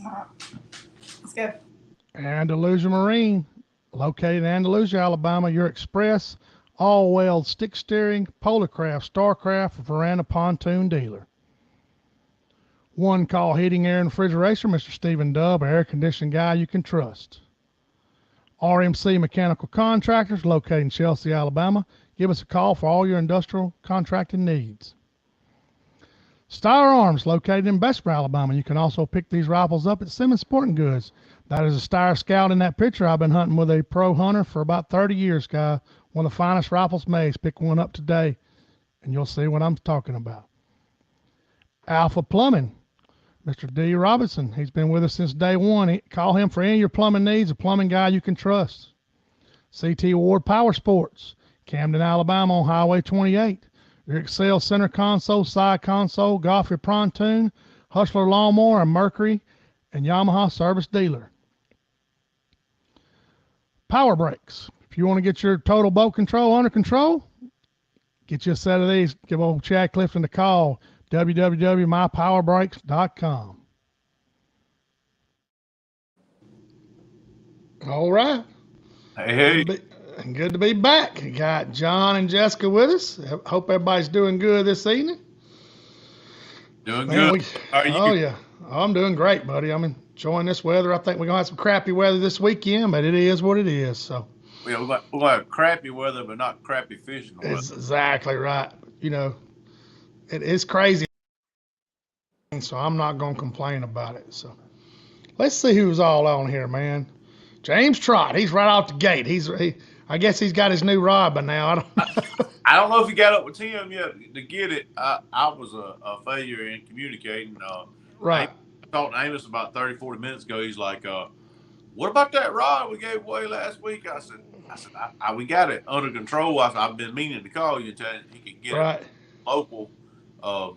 All right. Let's go. Andalusia Marine, located in Andalusia, Alabama, your express, all-wheel stick steering, Polarcraft, Starcraft, Veranda pontoon dealer. One call heating, air, and refrigeration, Mr. Stephen Dubb, air conditioning guy you can trust. RMC Mechanical Contractors, located in Chelsea, Alabama. Give us a call for all your industrial contracting needs. Styler Arms, located in Bessemer, Alabama. You can also pick these rifles up at Simmons Sporting Goods. That is a Steyr Scout in that picture. I've been hunting with a pro hunter for about 30 years, guy. One of the finest rifles made. Pick one up today, and you'll see what I'm talking about. Alpha Plumbing, Mr. D. Robinson. He's been with us since day one. Call him for any of your plumbing needs, a plumbing guy you can trust. CT Ward Power Sports, Camden, Alabama on Highway 28. Your Excel center console, side console, Godfrey pontoon, Hustler lawnmower, and Mercury and Yamaha service dealer. Power brakes. If you want to get your total boat control under control, get you a set of these. Give old Chad Clifton a call. www.mypowerbrakes.com. All right. Hey. Good to be back. We got John and Jessica with us. Hope everybody's doing good this evening. Doing good. How are you? Oh, yeah. I'm doing great, buddy. I'm enjoying this weather. I think we're going to have some crappy weather this weekend, but it is what it is. So. Yeah, we're going to have crappy weather, but not crappy fishing weather. That's exactly right. You know, it is crazy, so I'm not going to complain about it. So let's see who's all on here, man. James Trott, he's right off the gate. I guess he's got his new rod by now. I don't know if he got up with Tim yet to get it. I was a failure in communicating. Right. I talked to Amos about 30, 40 minutes ago. He's like, what about that rod we gave away last week? I said, we got it under control. I said, I've been meaning to call you and tell you he could get a local, a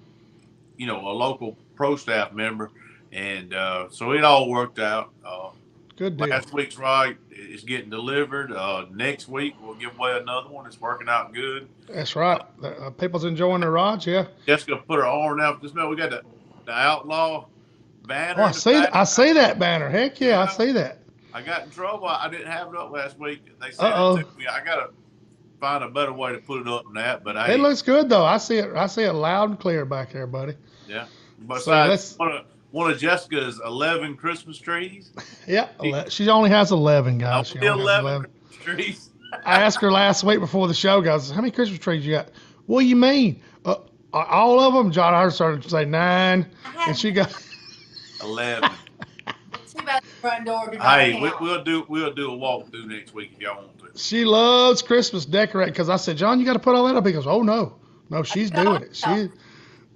local pro staff member. And so it all worked out. Good deal. Last week's rod is getting delivered. Next week we'll give away another one. It's working out good. That's right. People's enjoying their rods, yeah. Jessica put her arm out. Just know we got the Outlaw banner. Oh, I see that banner. Heck yeah, I see that. I got in trouble. I didn't have it up last week. They said it took me. I gotta find a better way to put it up than that. But it looks good though. I see it loud and clear back there, buddy. Yeah. Besides, one of Jessica's 11 Christmas trees. Yeah, she only has 11, guys. She only 11 trees. I asked her last week before the show, guys, how many Christmas trees you got? What do you mean? All of them? John Hart started to say 9, and she got 11. Too bad the front door. Hey, we'll do a walkthrough next week if y'all want to. She loves Christmas decorating because I said, John, you got to put all that up. He goes, oh no, she's doing it.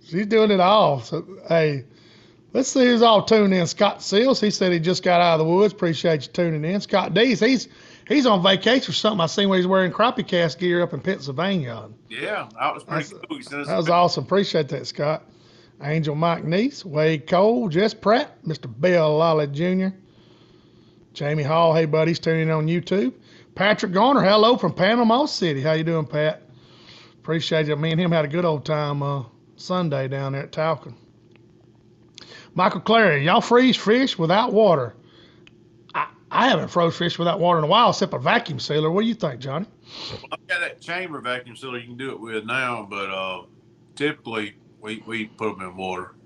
She's doing it all. So hey. Let's see who's all tuned in. Scott Seals, he said he just got out of the woods. Appreciate you tuning in. Scott Dees, he's on vacation or something. I seen where he's wearing CrappieKast gear up in Pennsylvania. Yeah, that was pretty cool. That was awesome. Appreciate that, Scott. Angel Mike Neese, Wade Cole, Jess Pratt, Mr. Bill Lolly Jr., Jamie Hall, hey buddy, he's tuning in on YouTube. Patrick Garner, hello from Panama City. How you doing, Pat? Appreciate it. Me and him had a good old time Sunday down there at Talcon. Michael Clary, y'all freeze fish without water. I haven't froze fish without water in a while except a vacuum sealer. What do you think, Johnny? Well, I've got that chamber vacuum sealer you can do it with now, but typically we put them in water.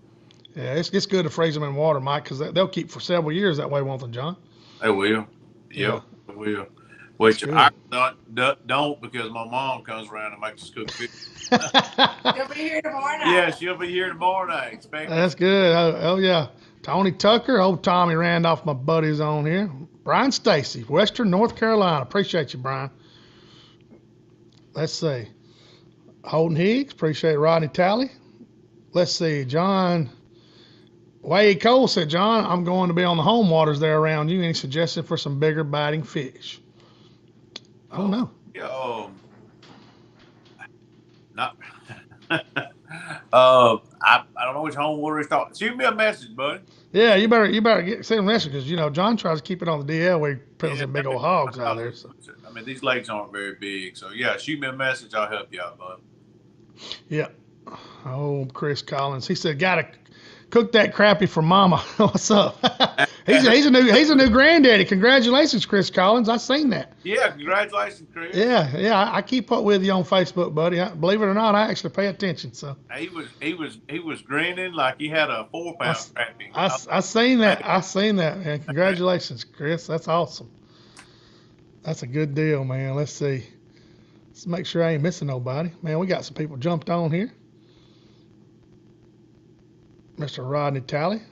Yeah, it's good to freeze them in water, Mike, because they'll keep for several years that way, won't they, John? They will. Yeah, they will. Which I don't because my mom comes around and makes us cook fish. She'll be here tomorrow night. Yeah, she'll be here tomorrow night. That's good. Oh, yeah. Tony Tucker, old Tommy Randolph, my buddy's on here. Brian Stacy, Western North Carolina. Appreciate you, Brian. Let's see. Holden Higgs, appreciate Rodney Talley. Let's see. John Wade Cole said, John, I'm going to be on the home waters there around you. Any suggestion for some bigger biting fish? Oh, no. Not. I don't know which home water he's talking. Shoot me a message, buddy. Yeah, you better send a message because John tries to keep it on the DL where he puts some big old hogs out there. So. I mean, these lakes aren't very big, so yeah, shoot me a message. I'll help you out, bud. Yeah. Oh, Chris Collins. He said got cook that crappie for Mama. What's up? he's a new granddaddy. Congratulations, Chris Collins. I seen that. Yeah, congratulations, Chris. Yeah. I keep up with you on Facebook, buddy. Believe it or not, I actually pay attention. So he was grinning like he had a 4-pound crappie. I seen that. I seen that, man. Congratulations, Chris. That's awesome. That's a good deal, man. Let's see. Let's make sure I ain't missing nobody. Man, we got some people jumped on here. Mr. Rodney Talley.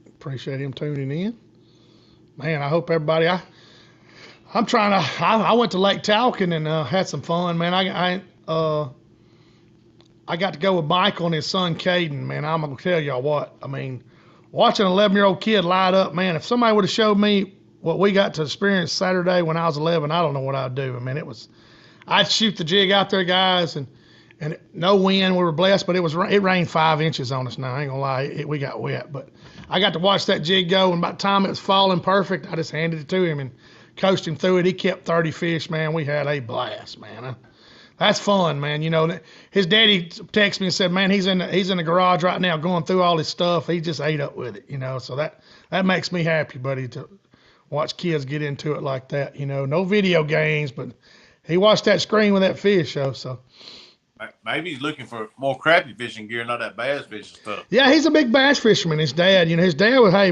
Appreciate him tuning in. Man, I hope everybody. I'm trying to. I went to Lake Talcott and had some fun, man. I got to go with Michael and his son Caden. Man, I'm gonna tell y'all what. I mean, watching an 11-year-old kid light up, man. If somebody would have showed me what we got to experience Saturday when I was 11, I don't know what I'd do. I mean, I'd shoot the jig out there, guys, and no wind. We were blessed, but it rained 5 inches on us now. I ain't gonna lie, we got wet. But I got to watch that jig go, and by the time it was falling perfect, I just handed it to him and coached him through it. He kept 30 fish, man. We had a blast, man. That's fun, man. You know, his daddy texted me and said, man, he's in the garage right now going through all his stuff. He just ate up with it, you know. So that makes me happy, buddy, to watch kids get into it like that. You know, no video games, but he watched that screen with that fish show. So maybe he's looking for more crappie fishing gear, not that bass fishing stuff. Yeah, he's a big bass fisherman. His dad,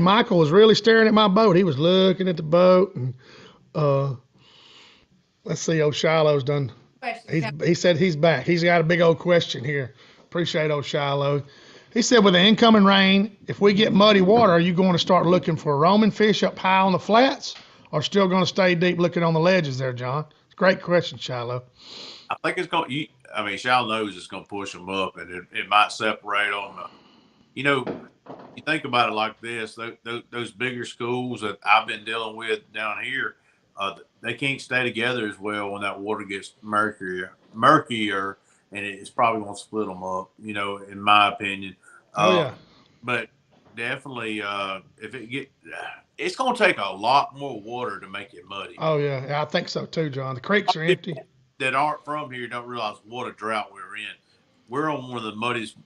Michael was really staring at my boat. He was looking at the boat, and let's see, old Shiloh's done. He said he's back. He's got a big old question here. Appreciate old Shiloh. He said, with the incoming rain, if we get muddy water, are you going to start looking for roaming fish up high on the flats, or still going to stay deep looking on the ledges there, John? It's a great question, Shiloh. I think it's going to, Shiloh knows it's going to push them up, and it might separate them. You know, you think about it like this, those bigger schools that I've been dealing with down here, they can't stay together as well when that water gets murkier, and it's probably going to split them up, you know, in my opinion. But definitely, it's going to take a lot more water to make it muddy. Oh, yeah, I think so too, John. The creeks are empty. That aren't from here don't realize what a drought we're in. We're on one of the muddiest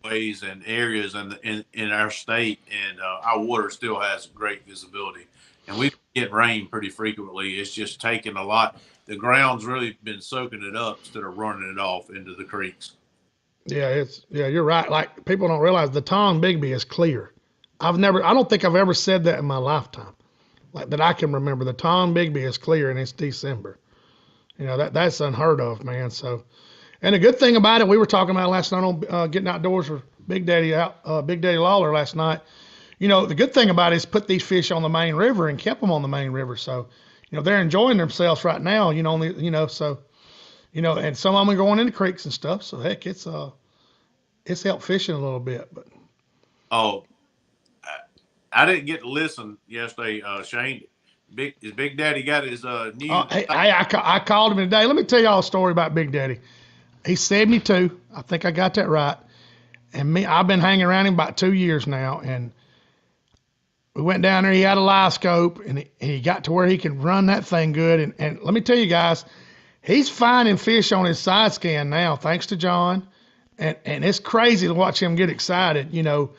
ways and areas in our state, and our water still has great visibility. And we get rain pretty frequently. It's just taking a lot. The ground's really been soaking it up instead of running it off into the creeks. Yeah, you're right. Like, people don't realize the Tombigbee is clear. I don't think I've ever said that in my lifetime, like that I can remember. The Tombigbee is clear, and it's December. You know, that's unheard of, man. So, and the good thing about it, we were talking about last night on Getting Outdoors with Big Daddy Lawler last night. You know, the good thing about it is put these fish on the main river and kept them on the main river. So, you know, they're enjoying themselves right now. You know, so, you know, and some of them are going into creeks and stuff. So heck, it's helped fishing a little bit. But I didn't get to listen yesterday, Shane. His Big Daddy got his new. I called him today. Let me tell y'all a story about Big Daddy. He's 72. I think I got that right. And I've been hanging around him about 2 years now. And we went down there. He had a live scope, and he got to where he could run that thing good. And let me tell you guys, he's finding fish on his side scan now, thanks to John. And it's crazy to watch him get excited, you know,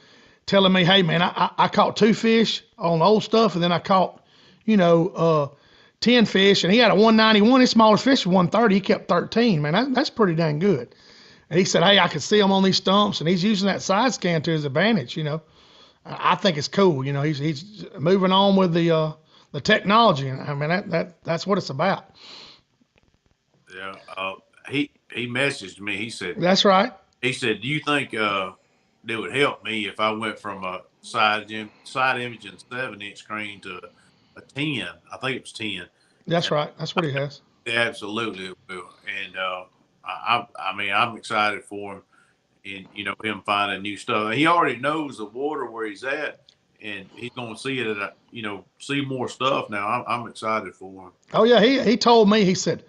telling me, hey, man, I caught 2 fish on old stuff, and then I caught, 10 fish, and he had a 191. His smallest fish was 130. He kept 13, man. That's pretty dang good. And he said, hey, I could see him on these stumps, and he's using that side scan to his advantage, you know. I think it's cool, you know. He's moving on with the technology, and I mean that's what it's about. Yeah, he messaged me. He said, that's right. He said, do you think it would help me if I went from a side imaging 7-inch screen to a 10? I think it was 10. That's right. That's what he has. Absolutely it will. And I'm excited for him, and him finding new stuff. He already knows the water where he's at, and he's going to see it at see more stuff now. I'm excited for him. Oh yeah, he told me, he said,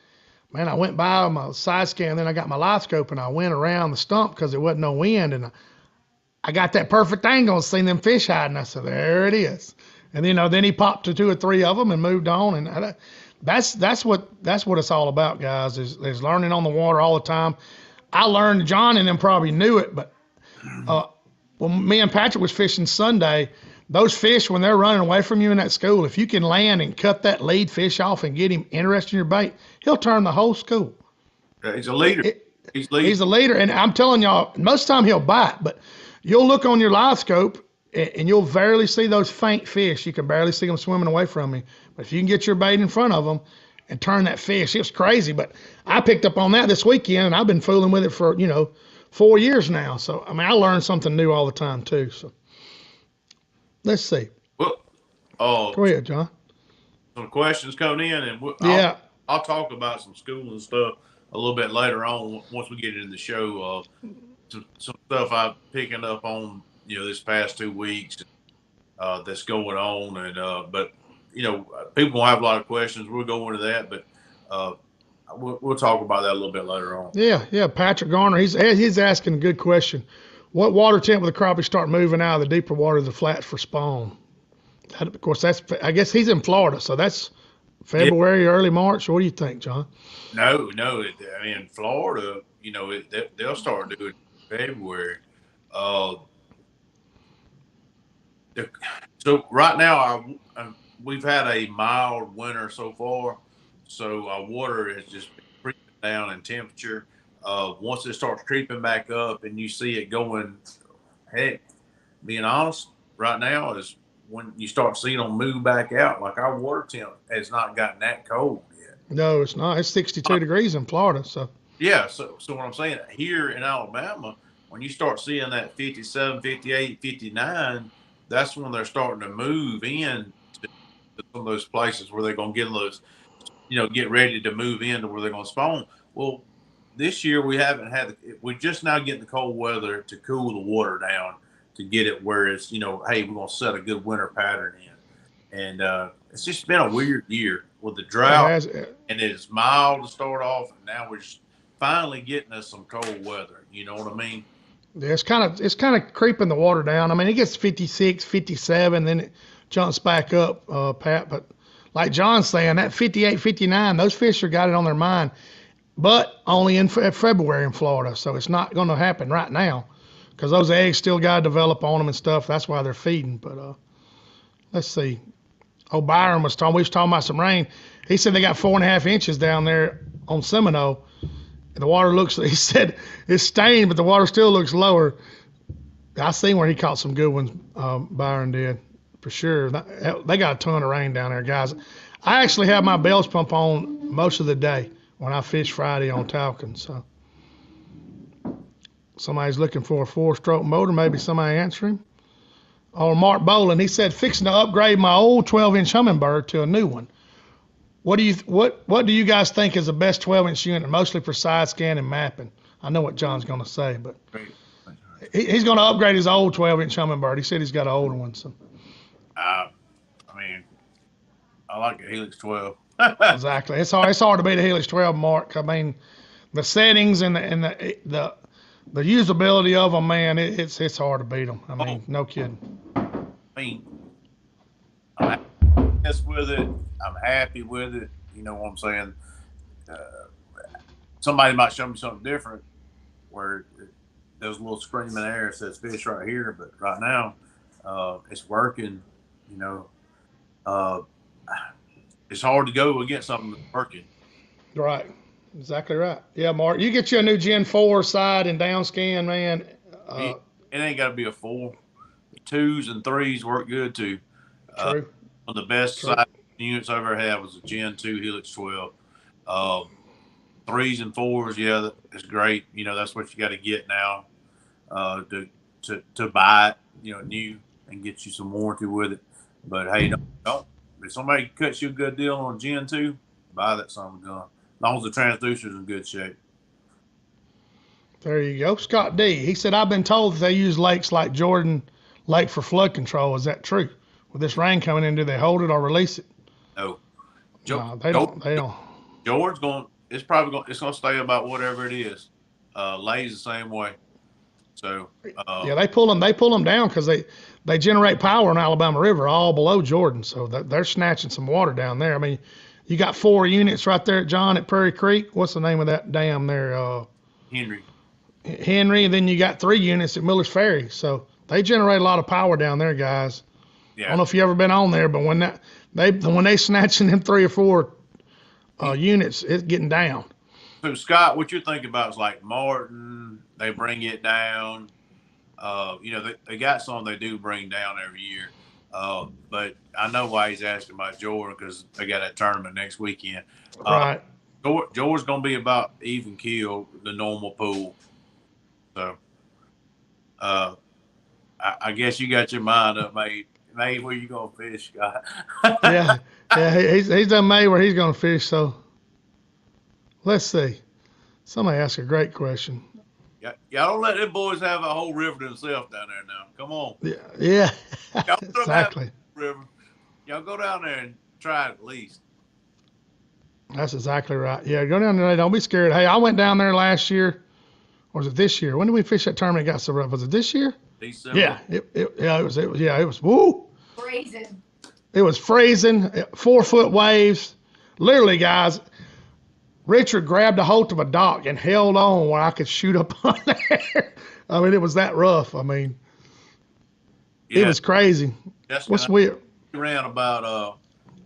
man, I went by my side scan, then I got my live scope, and I went around the stump because there wasn't no wind, and I got that perfect angle and seen them fish hiding. I said, there it is. And then he popped to 2 or 3 of them and moved on. And that's what it's all about, guys, is learning on the water all the time. I learned, John and them probably knew it, but when me and Patrick was fishing Sunday, those fish, when they're running away from you in that school, if you can land and cut that lead fish off and get him interested in your bait, he'll turn the whole school. He's a leader. He's a leader, and I'm telling y'all, most of the time he'll bite, but you'll look on your live scope and you'll barely see those faint fish. You can barely see them swimming away from you. But if you can get your bait in front of them and turn that fish, it's crazy. But I picked up on that this weekend, and I've been fooling with it for 4 years now. So I mean, I learn something new all the time too. So let's see. Well, go ahead, John. Some questions coming in, and I'll talk about some school and stuff a little bit later on once we get into the show. Some stuff I'm picking up on, this past 2 weeks that's going on, and but people will have a lot of questions. We'll go into that, but we'll talk about that a little bit later on. Yeah. Patrick Garner, he's asking a good question. What water temp will the crappie start moving out of the deeper water of the flats for spawn? Of course, I guess he's in Florida, so that's February, early March. What do you think, John? No. I mean, Florida, they'll start doing it in February. So right now, we've had a mild winter so far, so our water has just been creeping down in temperature. Once it starts creeping back up and you see it going, heck, being honest, right now is when you start seeing them move back out. Like our water temp has not gotten that cold yet. No, it's not. It's 62 degrees in Florida. So yeah. So what I'm saying, here in Alabama, when you start seeing that 57, 58, 59, that's when they're starting to move in to some of those places where they're going to get those, get ready to move into where they're going to spawn. Well, this year we haven't had, we're just now getting the cold weather to cool the water down to get it where it's, hey, we're going to set a good winter pattern in. And it's just been a weird year with the drought, and it's mild to start off, and now we're just finally getting us some cold weather. You know what I mean? Yeah, it's kind of creeping the water down. I mean, it gets 56, 57, then it jumps back up, Pat. But like John's saying, that 58, 59, those fish are got it on their mind, but only in February in Florida. So it's not going to happen right now because those eggs still got to develop on them and stuff. That's why they're feeding. But let's see. Byron we was talking about some rain. He said they got 4.5 inches down there on Seminole. The water he said it's stained, but the water still looks lower. I seen where he caught some good ones, Byron did, for sure. They got a ton of rain down there, guys. I actually have my belch pump on most of the day when I fish Friday on Talcon. So somebody's looking for a 4-stroke motor. Maybe somebody answer him. Or Mark Boland, he said, fixing to upgrade my old 12-inch Humminbird to a new one. What do you guys think is the best 12-inch unit, mostly for side scan and mapping? I know what John's going to say, but he's going to upgrade his old 12-inch Humminbird. He said he's got an older one. So, I mean, I like a Helix 12. Exactly. It's hard to beat a Helix 12, Mark. I mean, the settings and the usability of them, man, it's hard to beat them. I mean, no kidding. I mean, I'm with it. I'm happy with it. You know what I'm saying? Somebody might show me something different where there's a little screaming air that says fish right here, but right now it's working. It's hard to go against something that's working. Right. Exactly right. Yeah, Mark, you get you a new Gen 4 side and down scan, man. It ain't got to be a 4. The 2s and 3s work good too. True. One of the best side units I ever had was a Gen 2 Helix 12. 3s and 4s, yeah, it's great. That's what you got to get now to buy it, new and get you some warranty with it. But hey, don't. If somebody cuts you a good deal on Gen 2, buy that son of a gun. As long as the transducer's in good shape. There you go. Scott D. He said, I've been told that they use lakes like Jordan Lake for flood control. Is that true? With this rain coming in, do they hold it or release it? No. They don't. Jordan's it's going to stay about whatever it is. Lay's the same way. So yeah, they pull them down because they generate power in Alabama River all below Jordan. So they're snatching some water down there. I mean, you got 4 units right there, John, at Prairie Creek. What's the name of that dam there? Henry. And then you got 3 units at Miller's Ferry. So They generate a lot of power down there, guys. Yeah. I don't know if you ever been on there, but when they snatching them 3 or 4 units, it's getting down. So Scott, what you're thinking about is like Martin. They bring it down. They got some they do bring down every year. But I know why he's asking about Jordan because they got that tournament next weekend. Right. Jordan's going to be about even keel, the normal pool. So, I guess you got your mind up, mate. Mate, where you going to fish, Scott? yeah. He's done made where he's going to fish. So, let's see. Somebody asked a great question. Y'all don't let them boys have a whole river to themselves down there now. Come on. Yeah. Y'all Exactly. River. Y'all go down there and try it at least. That's exactly right. Yeah, go down there. Don't be scared. Hey, I went down there last year. Or was it this year? When did we fish that tournament? It got so rough. Was it this year? December. Yeah. It was woo. Freezing. It was freezing. 4-foot waves. Literally, guys. Richard grabbed a hold of a dock and held on where I could shoot up on there. I mean, it was that rough. I mean, it was crazy. What's weird? We ran about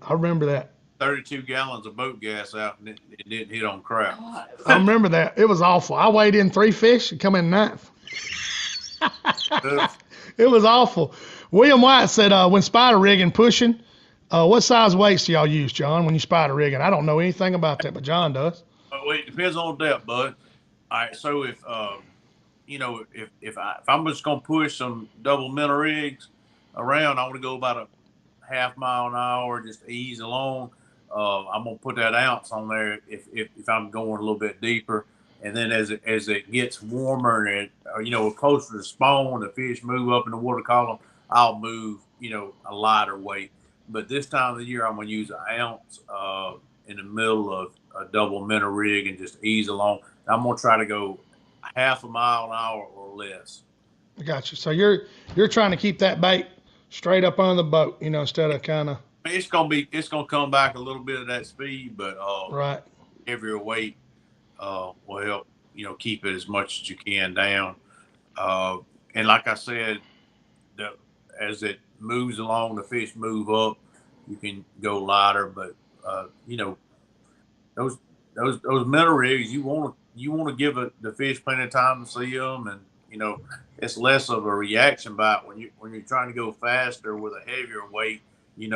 I remember that. 32 gallons of boat gas out and it didn't hit on crap. I remember that. It was awful. I weighed in 3 fish and come in 9th. It was awful. William White said, when spider rigging, pushing, what size weights do y'all use, John, when you spider rigging? I don't know anything about that, but John does. Well, it depends on depth, bud. All right, so if if I'm just gonna push some double minnow rigs around, I want to go about a half mile an hour, just ease along. I'm gonna put that ounce on there if I'm going a little bit deeper, and then as it gets warmer and closer to spawn, the fish move up in the water column, I'll move a lighter weight. But this time of the year, I'm going to use an ounce in the middle of a double minnow rig and just ease along. I'm going to try to go half a mile an hour or less. I got you. So you're trying to keep that bait straight up on the boat, instead of kind of. It's going to come back a little bit of that speed, but right. Heavier weight will help keep it as much as you can down. And like I said, as it moves along, the fish move up. You can go lighter, but those minnow rigs, you want to give the fish plenty of time to see them, and it's less of a reaction bite when you're trying to go faster with a heavier weight. You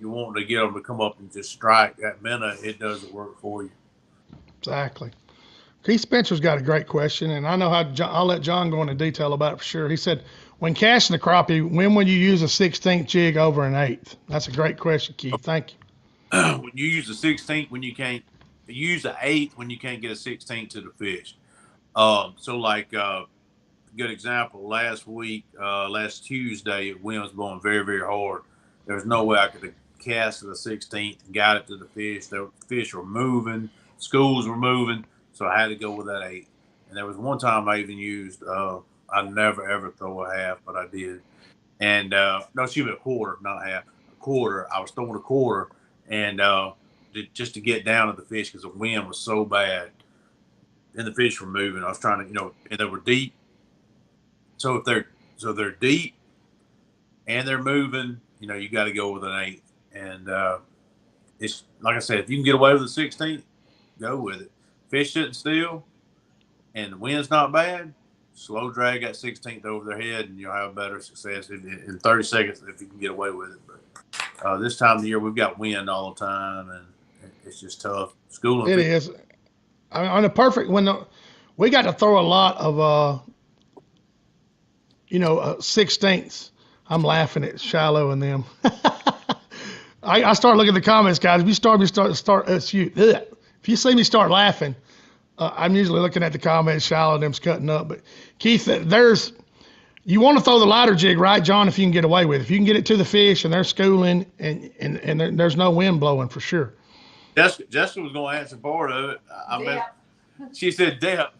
want to get them to come up and just strike that minnow. It doesn't work for you. Exactly. Keith Spencer's got a great question, and I know I'll let John go into detail about it for sure. He said, when casting the crappie, when would you use a 16th jig over an 8th? That's a great question, Keith. Thank you. When you use the 16th, when you can't use the 8th, when you can't get a 16th to the fish. So like good example, last Tuesday, the wind was blowing very, very hard. There was no way I could have casted the 16th and got it to the fish. The fish were moving, schools were moving, so I had to go with that 8th. And there was one time I even used I never ever throw a half, but I did. And no, excuse me, a quarter, not a half, a quarter. I was throwing a quarter, and just to get down to the fish because the wind was so bad, and the fish were moving. I was trying to, and they were deep. So if they're deep and they're moving, you got to go with an 8th. And it's like I said, if you can get away with the 16th, go with it. Fish sitting still, and the wind's not bad. Slow drag that 16th over their head, and you'll have better success in 30 seconds if you can get away with it. But this time of the year, we've got wind all the time, and it's just tough. Schooling. It is. On the perfect we got to throw a lot of 16ths. I'm laughing at Shiloh and them. I start looking at the comments, guys. If you see me start laughing, I'm usually looking at the comments. Shiloh and them's cutting up. But Keith, you want to throw the lighter jig, right, John? If you can get away with it, if you can get it to the fish and they're schooling and there's no wind blowing for sure. Jessica was going to answer part of it. She said depth.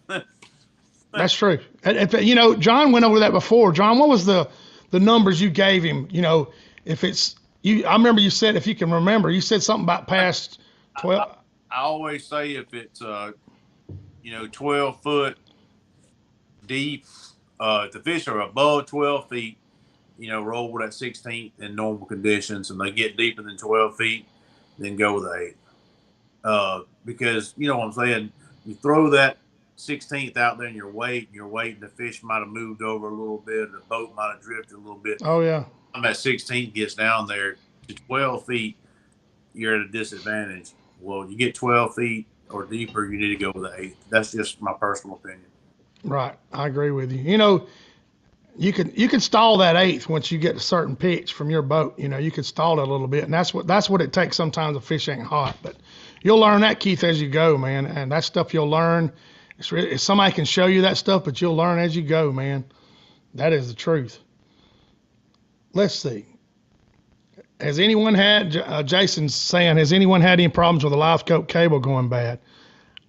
That's true. John went over that before. John, what was the numbers you gave him? If it's you, I remember you said, if you can remember, you said something about past 12. I always say if it's 12 foot deep, if the fish are above 12 feet, roll with that 16th in normal conditions, and they get deeper than 12 feet, then go with the 8th. Because you know what I'm saying, you throw that 16th out there and you're waiting, the fish might have moved over a little bit, the boat might have drifted a little bit. Oh yeah. When that 16th gets down there to 12 feet, you're at a disadvantage. Well, you get 12 feet or deeper, you need to go with the 8th. That's just my personal opinion. Right, I agree with you. You can stall that 8th once you get a certain pitch from your boat. You can stall it a little bit, and that's what it takes. Sometimes the fish ain't hot, but you'll learn that, Keith, as you go, man. And that stuff you'll learn. Somebody can show you that stuff, but you'll learn as you go, man. That is the truth. Let's see. Has anyone had, Jason's saying, has anyone had any problems with the live scope cable going bad?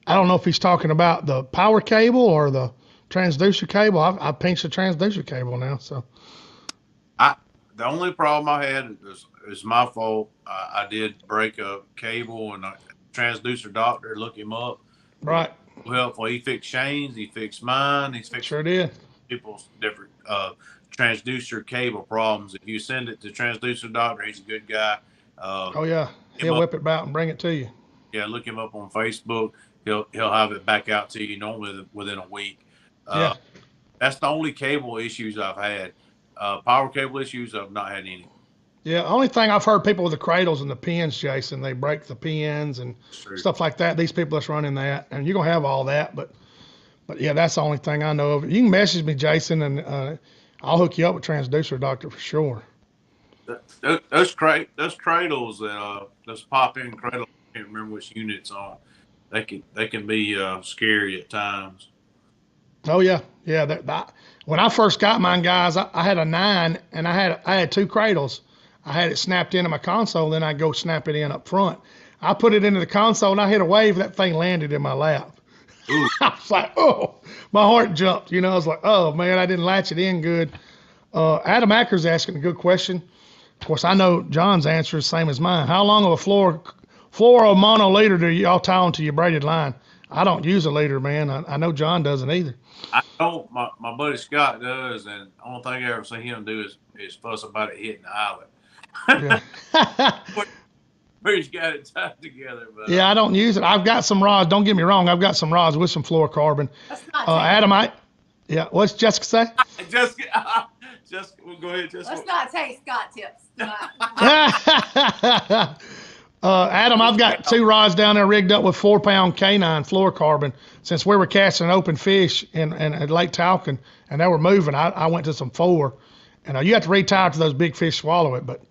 I don't know if he's talking about the power cable or the transducer cable. I pinched the transducer cable now, so. The only problem I had is my fault. I did break a cable, and a transducer doctor looked him up. Right. Helpful. He fixed Shane's. He fixed mine. He's fixed sure did. People's different transducer cable problems. If you send it to transducer doctor, he's a good guy. Oh yeah, he'll whip it out and bring it to you. Yeah, look him up on Facebook. He'll have it back out to you normally within a week. Yeah. That's the only cable issues I've had. Power cable issues, I've not had any. Yeah, only thing I've heard people with the cradles and the pins, Jason, they break the pins and stuff like that. These people that's running that, and you're gonna have all that, but yeah, that's the only thing I know of. You can message me, Jason, and I'll hook you up with transducer doctor for sure. Those cradles that those pop-in cradles, I can't remember which units on. They can be scary at times. Oh yeah. When I first got mine, guys, I had a 9, and I had 2 cradles. I had it snapped into my console, then I go snap it in up front. I put it into the console, and I hit a wave. That thing landed in my lap. I was like, oh, my heart jumped. I was like, oh man, I didn't latch it in good. Adam Acker's asking a good question. Of course, I know John's answer is the same as mine. How long of a fluoro mono leader do y'all tie onto your braided line? I don't use a leader, man. I know John doesn't either. I don't. My buddy Scott does, and the only thing I ever see him do is fuss about it hitting the island. Yeah. Where he's got it tied together. But, yeah, I don't use it. I've got some rods. Don't get me wrong. I've got some rods with some fluorocarbon. That's not Adam, what's Jessica say? Jessica, well, go ahead, Jessica. Let's not take Scott tips tonight. Adam, I've got 2 rods down there rigged up with 4-pound canine fluorocarbon. Since we were casting open fish in Lake Talcon, and they were moving, I went to some 4. And you have to retie to those big fish swallow it, but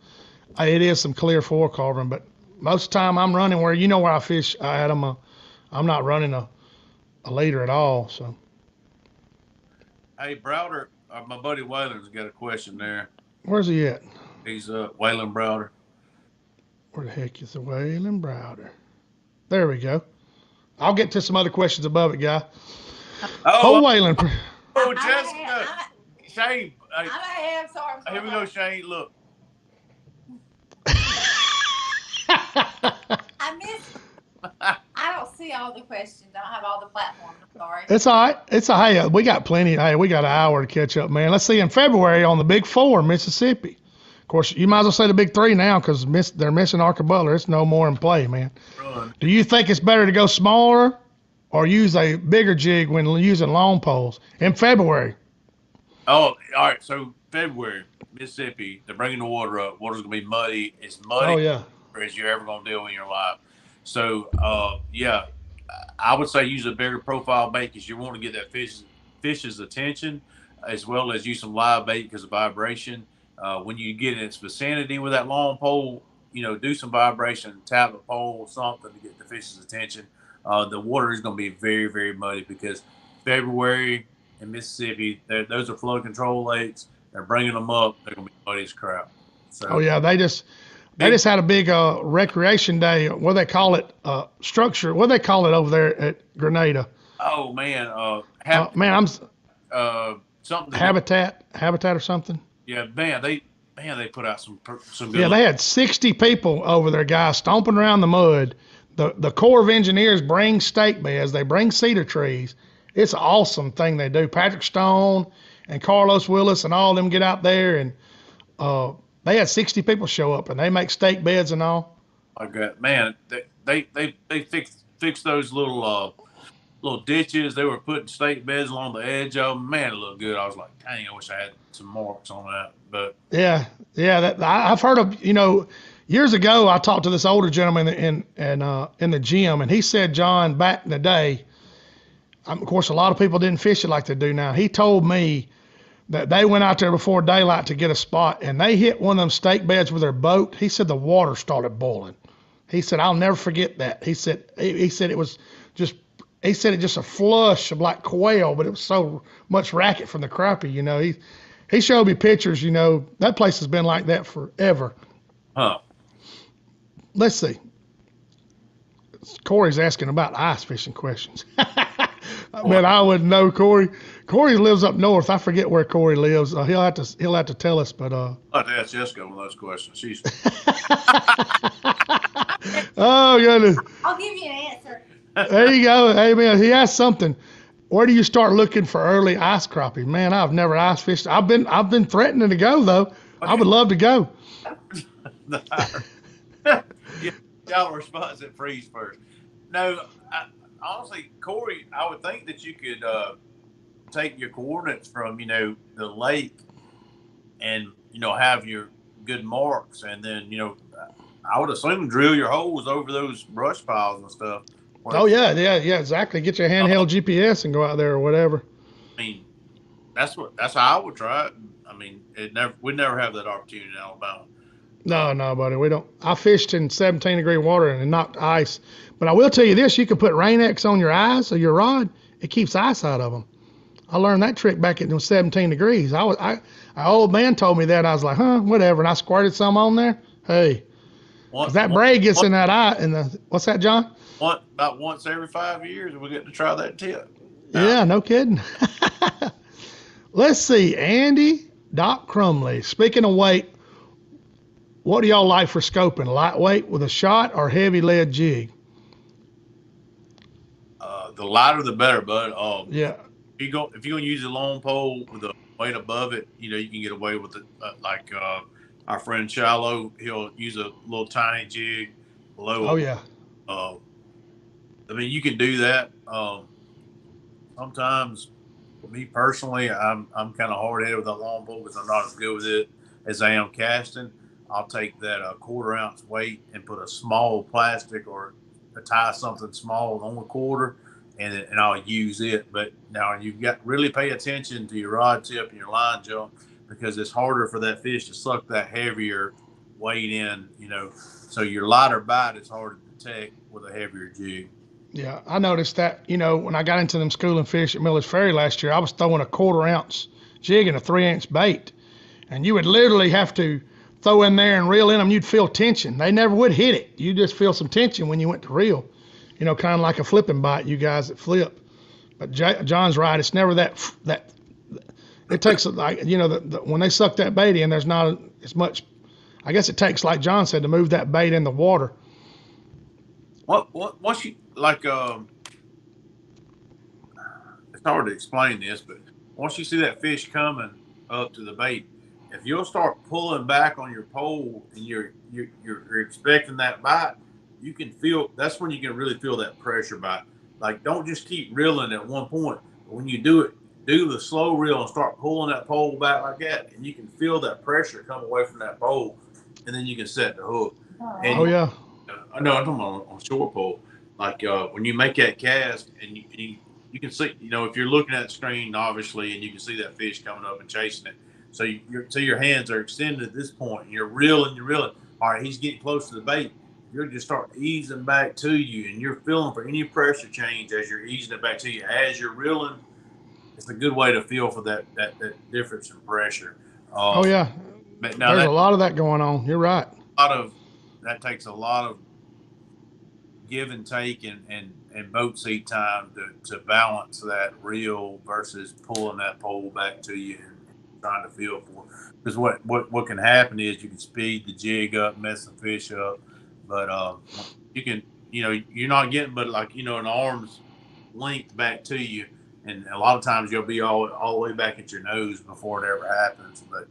it is some clear fluorocarbon. But most of the time I'm running where I fish, Adam. I'm not running a leader at all. So. Hey, Browder, my buddy Waylon's got a question there. Where's he at? He's Waylon Browder. Where the heck is the Waylon Browder? There we go. I'll get to some other questions above it, guy. Oh, Waylon. Oh, Jessica. Shane. I'm ahead. Sorry. Here we go, Shane. Look. I missed. I don't see all the questions. I don't have all the platforms. I'm sorry. It's all right. Hey, we got plenty. Hey, we got an hour to catch up, man. Let's see. In February on the Big 4, Mississippi. Of course, you might as well say the Big 3 now because they're missing Arcabutler. It's no more in play, man. Run. Do you think it's better to go smaller or use a bigger jig when using long poles in February? Oh, all right. So February, Mississippi, they're bringing the water up. Water's gonna be muddy. It's muddy as you're ever gonna deal in your life. So, yeah, I would say use a bigger profile bait because you want to get that fish's attention, as well as use some live bait because of vibration. When you get in its vicinity with that long pole, do some vibration, tap a pole or something to get the fish's attention. The water is going to be very, very muddy because February in Mississippi, those are flow control lakes. They're bringing them up. They're going to be muddy as crap. So, oh yeah, they just had a big recreation day. What do they call it? Structure. What do they call it over there at Grenada? Oh man, something habitat or something. Yeah, man, they put out some good. Yeah, they had 60 people over there, guys, stomping around the mud. The Corps of Engineers bring stake beds. They bring cedar trees. It's an awesome thing they do. Patrick Stone and Carlos Willis and all of them get out there, and they had 60 people show up, and they make stake beds and all. I got man, they fixed those little ditches. They were putting stake beds along the edge of them. Man, it looked good. I was like, dang, I wish I had some marks on that. But yeah, I've heard of, years ago I talked to this older gentleman in the gym, and he said, John, back in the day, of course a lot of people didn't fish it like they do now. He told me that they went out there before daylight to get a spot, and they hit one of them stake beds with their boat. He said the water started boiling. He said, I'll never forget that. He said it was just, he said it just a flush of like quail, but it was so much racket from the crappie. He showed me pictures. That place has been like that forever. Huh. Let's see. Corey's asking about ice fishing questions. Man, I wouldn't know, Corey. Corey lives up north. I forget where Corey lives. He'll have to tell us. But I'll have to ask Jessica one of those questions. She's. Oh goodness. I'll give you an answer. There you go. Hey man, he asked something. Where do you start looking for early ice crappie? Man, I've never ice fished. I've been threatening to go though. I would love to go. Y'all response at freeze first. No, honestly, Corey, I would think that you could take your coordinates from the lake, and have your good marks, and then I would assume drill your holes over those brush piles and stuff. Oh yeah, exactly. Get your handheld GPS and go out there or whatever. I mean, that's how I would try it. I mean, we'd never have that opportunity in Alabama. No, buddy, we don't. I fished in 17-degree water and it knocked ice. But I will tell you this: you can put Rain-X on your eyes or your rod. It keeps ice out of them. I learned that trick back at 17 degrees. An old man told me that. And I was like, whatever. And I squirted some on there. Hey, that braid gets in that eye. What's that, John? About once every 5 years, we get to try that tip. Yeah, no kidding. Let's see, Andy Doc Crumley. Speaking of weight, what do y'all like for scoping? Lightweight with a shot or heavy lead jig? The lighter the better, bud. Yeah. If you're gonna use a long pole with a weight above it, you can get away with it. Like our friend Shiloh, he'll use a little tiny jig below. Oh yeah. I mean, you can do that. Sometimes, me personally, I'm kind of hard headed with that long pole because I'm not as good with it as I am casting. I'll take that 1/4 ounce weight and put a small plastic or tie something small on the quarter, and I'll use it. But now you've got to really pay attention to your rod tip and your line jump, because it's harder for that fish to suck that heavier weight in. So your lighter bite is harder to detect with a heavier jig. Yeah, I noticed that, when I got into them schooling fish at Miller's Ferry last year, I was throwing a 1/4 ounce jig and a 3-inch bait. And you would literally have to throw in there and reel in them. You'd feel tension. They never would hit it. You just feel some tension when you went to reel. Kind of like a flipping bite, you guys that flip. But John's right. It's never that it takes, like, when they suck that bait in, there's not as much. I guess it takes, like John said, to move that bait in the water. Once you, like, it's hard to explain this, but once you see that fish coming up to the bait, if you'll start pulling back on your pole and you're expecting that bite, you can feel. That's when you can really feel that pressure bite. Like, don't just keep reeling at one point. But when you do it, do the slow reel and start pulling that pole back like that, and you can feel that pressure come away from that pole, and then you can set the hook. Oh yeah. I know. I'm talking about on short pole. Like when you make that cast, and you can see, if you're looking at the screen, obviously, and you can see that fish coming up and chasing it. So your hands are extended at this point, and you're reeling. All right, he's getting close to the bait. You'll just start easing back to you, and you're feeling for any pressure change as you're easing it back to you. As you're reeling, it's a good way to feel for that difference in pressure. Oh yeah, there's a lot of that going on. You're right. That takes a lot of give and take and boat seat time to balance that reel versus pulling that pole back to you and trying to feel for. Because what can happen is you can speed the jig up, mess the fish up, but you can you're not getting but like an arm's length back to you, and a lot of times you'll be all the way back at your nose before it ever happens. But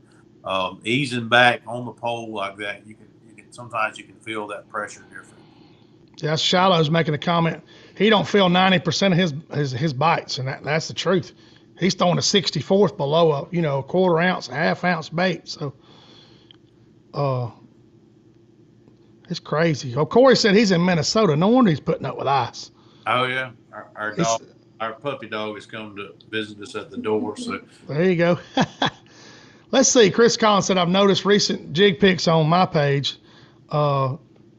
easing back on the pole like that, you can sometimes you can feel that pressure different. Yeah, Shiloh's making a comment. He don't feel 90% of his bites, and that's the truth. He's throwing a 64th below a quarter ounce, a half ounce bait. So, it's crazy. Oh, Corey said he's in Minnesota. No wonder he's putting up with ice. Oh yeah, our dog, our puppy dog has come to visit us at the door. So there you go. Let's see. Chris Collins said, I've noticed recent jig picks on my page.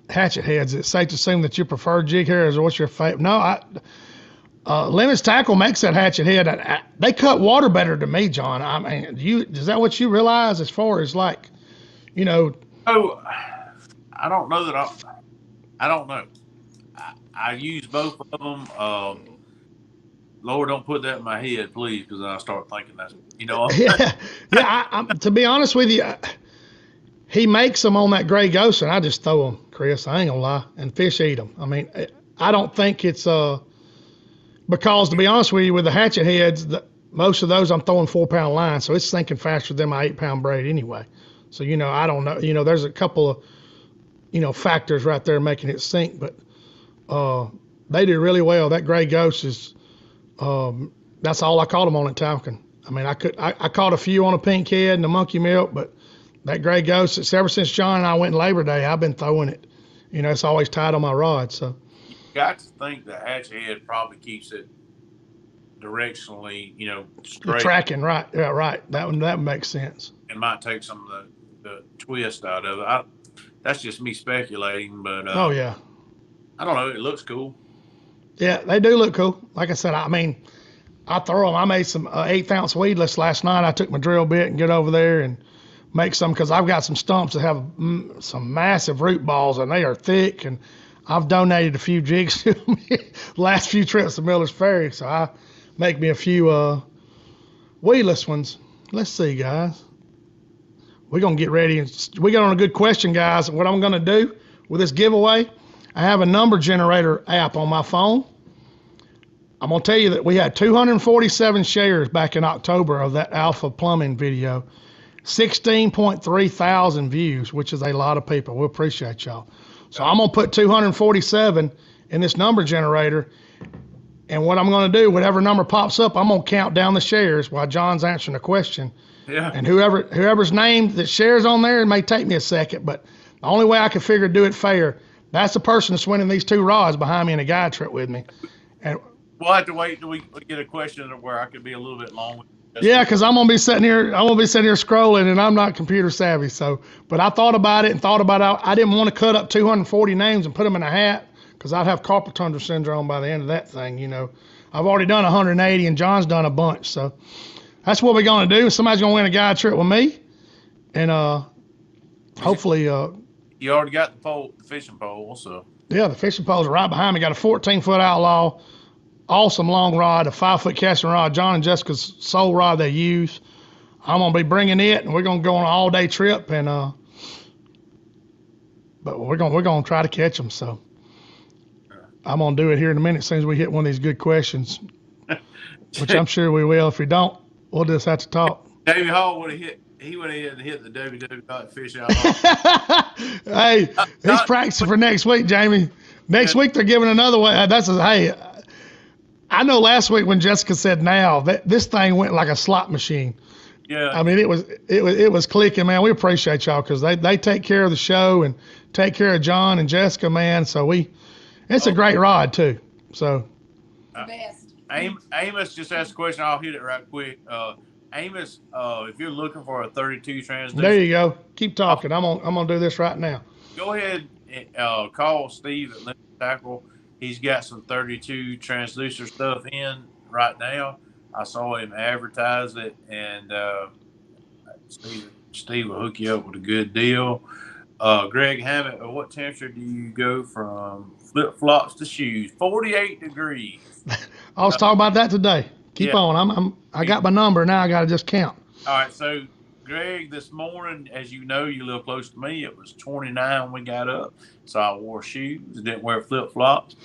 Hatchet heads. It's safe to assume that you prefer jig hairs, or what's your favorite? No, Lemons Tackle makes that hatchet head. They cut water better than me, John. I mean, is that what you realize as far as like, Oh, I don't know that I don't know. I use both of them. Lord, don't put that in my head, please, because then I start thinking that, yeah. To be honest with you, he makes them on that gray ghost, and I just throw them, Chris. I ain't gonna lie, and fish eat them. I mean, I don't think it's because, to be honest with you, with the hatchet heads, most of those I'm throwing 4-pound line, so it's sinking faster than my 8-pound braid anyway. So I don't know. There's a couple of factors right there making it sink, but they do really well. That gray ghost is that's all I caught them on at Talcon. I mean, I caught a few on a pink head and a monkey milk, but that gray ghost, it's ever since John and I went Labor Day, I've been throwing it. It's always tied on my rod. So you got to think the hatchet head probably keeps it directionally, straight. Tracking, right? Yeah, right. That makes sense. It might take some of the twist out of it. That's just me speculating, but oh yeah, I don't know. It looks cool. Yeah, they do look cool. Like I said, I mean, I throw them. I made some 1/8 ounce weedless last night. I took my drill bit and get over there and make some, because I've got some stumps that have some massive root balls, and they are thick, and I've donated a few jigs to them last few trips to Miller's Ferry, so I make me a few weedless ones. Let's see, guys. We're going to get ready, and we got on a good question, guys. What I'm going to do with this giveaway, I have a number generator app on my phone. I'm going to tell you that we had 247 shares back in October of that Alpha Plumbing video. 16.3 thousand views, which is a lot of people. We appreciate y'all. So I'm going to put 247 in this number generator, and what I'm going to do, whatever number pops up, I'm going to count down the shares while John's answering the question. Yeah. And whoever's named that shares on there, it may take me a second, but the only way I can figure to do it fair, that's the person that's winning these 2 rods behind me in a guide trip with me. And we'll have to wait till we get a question where I could be a little bit long. Yeah, because I'm gonna be sitting here scrolling, and I'm not computer savvy. So, but I thought about it. I didn't want to cut up 240 names and put them in a hat, because I'd have carpal tunnel syndrome by the end of that thing. I've already done 180, and John's done a bunch. So that's what we're gonna do. Somebody's gonna win a guide trip with me, and hopefully. You already got the fishing pole, so. Yeah, the fishing poles are right behind me. Got a 14-foot Outlaw. Awesome long rod, a 5-foot casting rod, John and Jessica's sole rod they use. I'm gonna be bringing it, and we're gonna go on an all-day trip, and but we're gonna try to catch them. So I'm gonna do it here in a minute as soon as we hit one of these good questions, which I'm sure we will. If we don't, we'll just have to talk. Davey Hall would have hit. He would have hit the www.fish out. Hey, he's practicing for next week, Jamie. Next week they're giving another way. Hey. I know last week when Jessica said now, this thing went like a slot machine. Yeah. I mean, it was clicking, man. We appreciate y'all, because they take care of the show and take care of John and Jessica, man. So it's a great rod too. So. Best. Amos just asked a question. I'll hit it right quick. Amos, if you're looking for a 32 transducer. There you go. Keep talking. I'm gonna do this right now. Go ahead and call Steve at Lemons Tackle. He's got some 32 transducer stuff in right now. I saw him advertise it, and Steve will hook you up with a good deal. Greg Hammett, at what temperature do you go from flip-flops to shoes? 48 degrees. I was talking about that today. Keep on. I got my number now. I got to just count. All right. So, Greg, this morning, as you know, you live close to me. It was 29 when we got up. So I wore shoes, didn't wear flip-flops.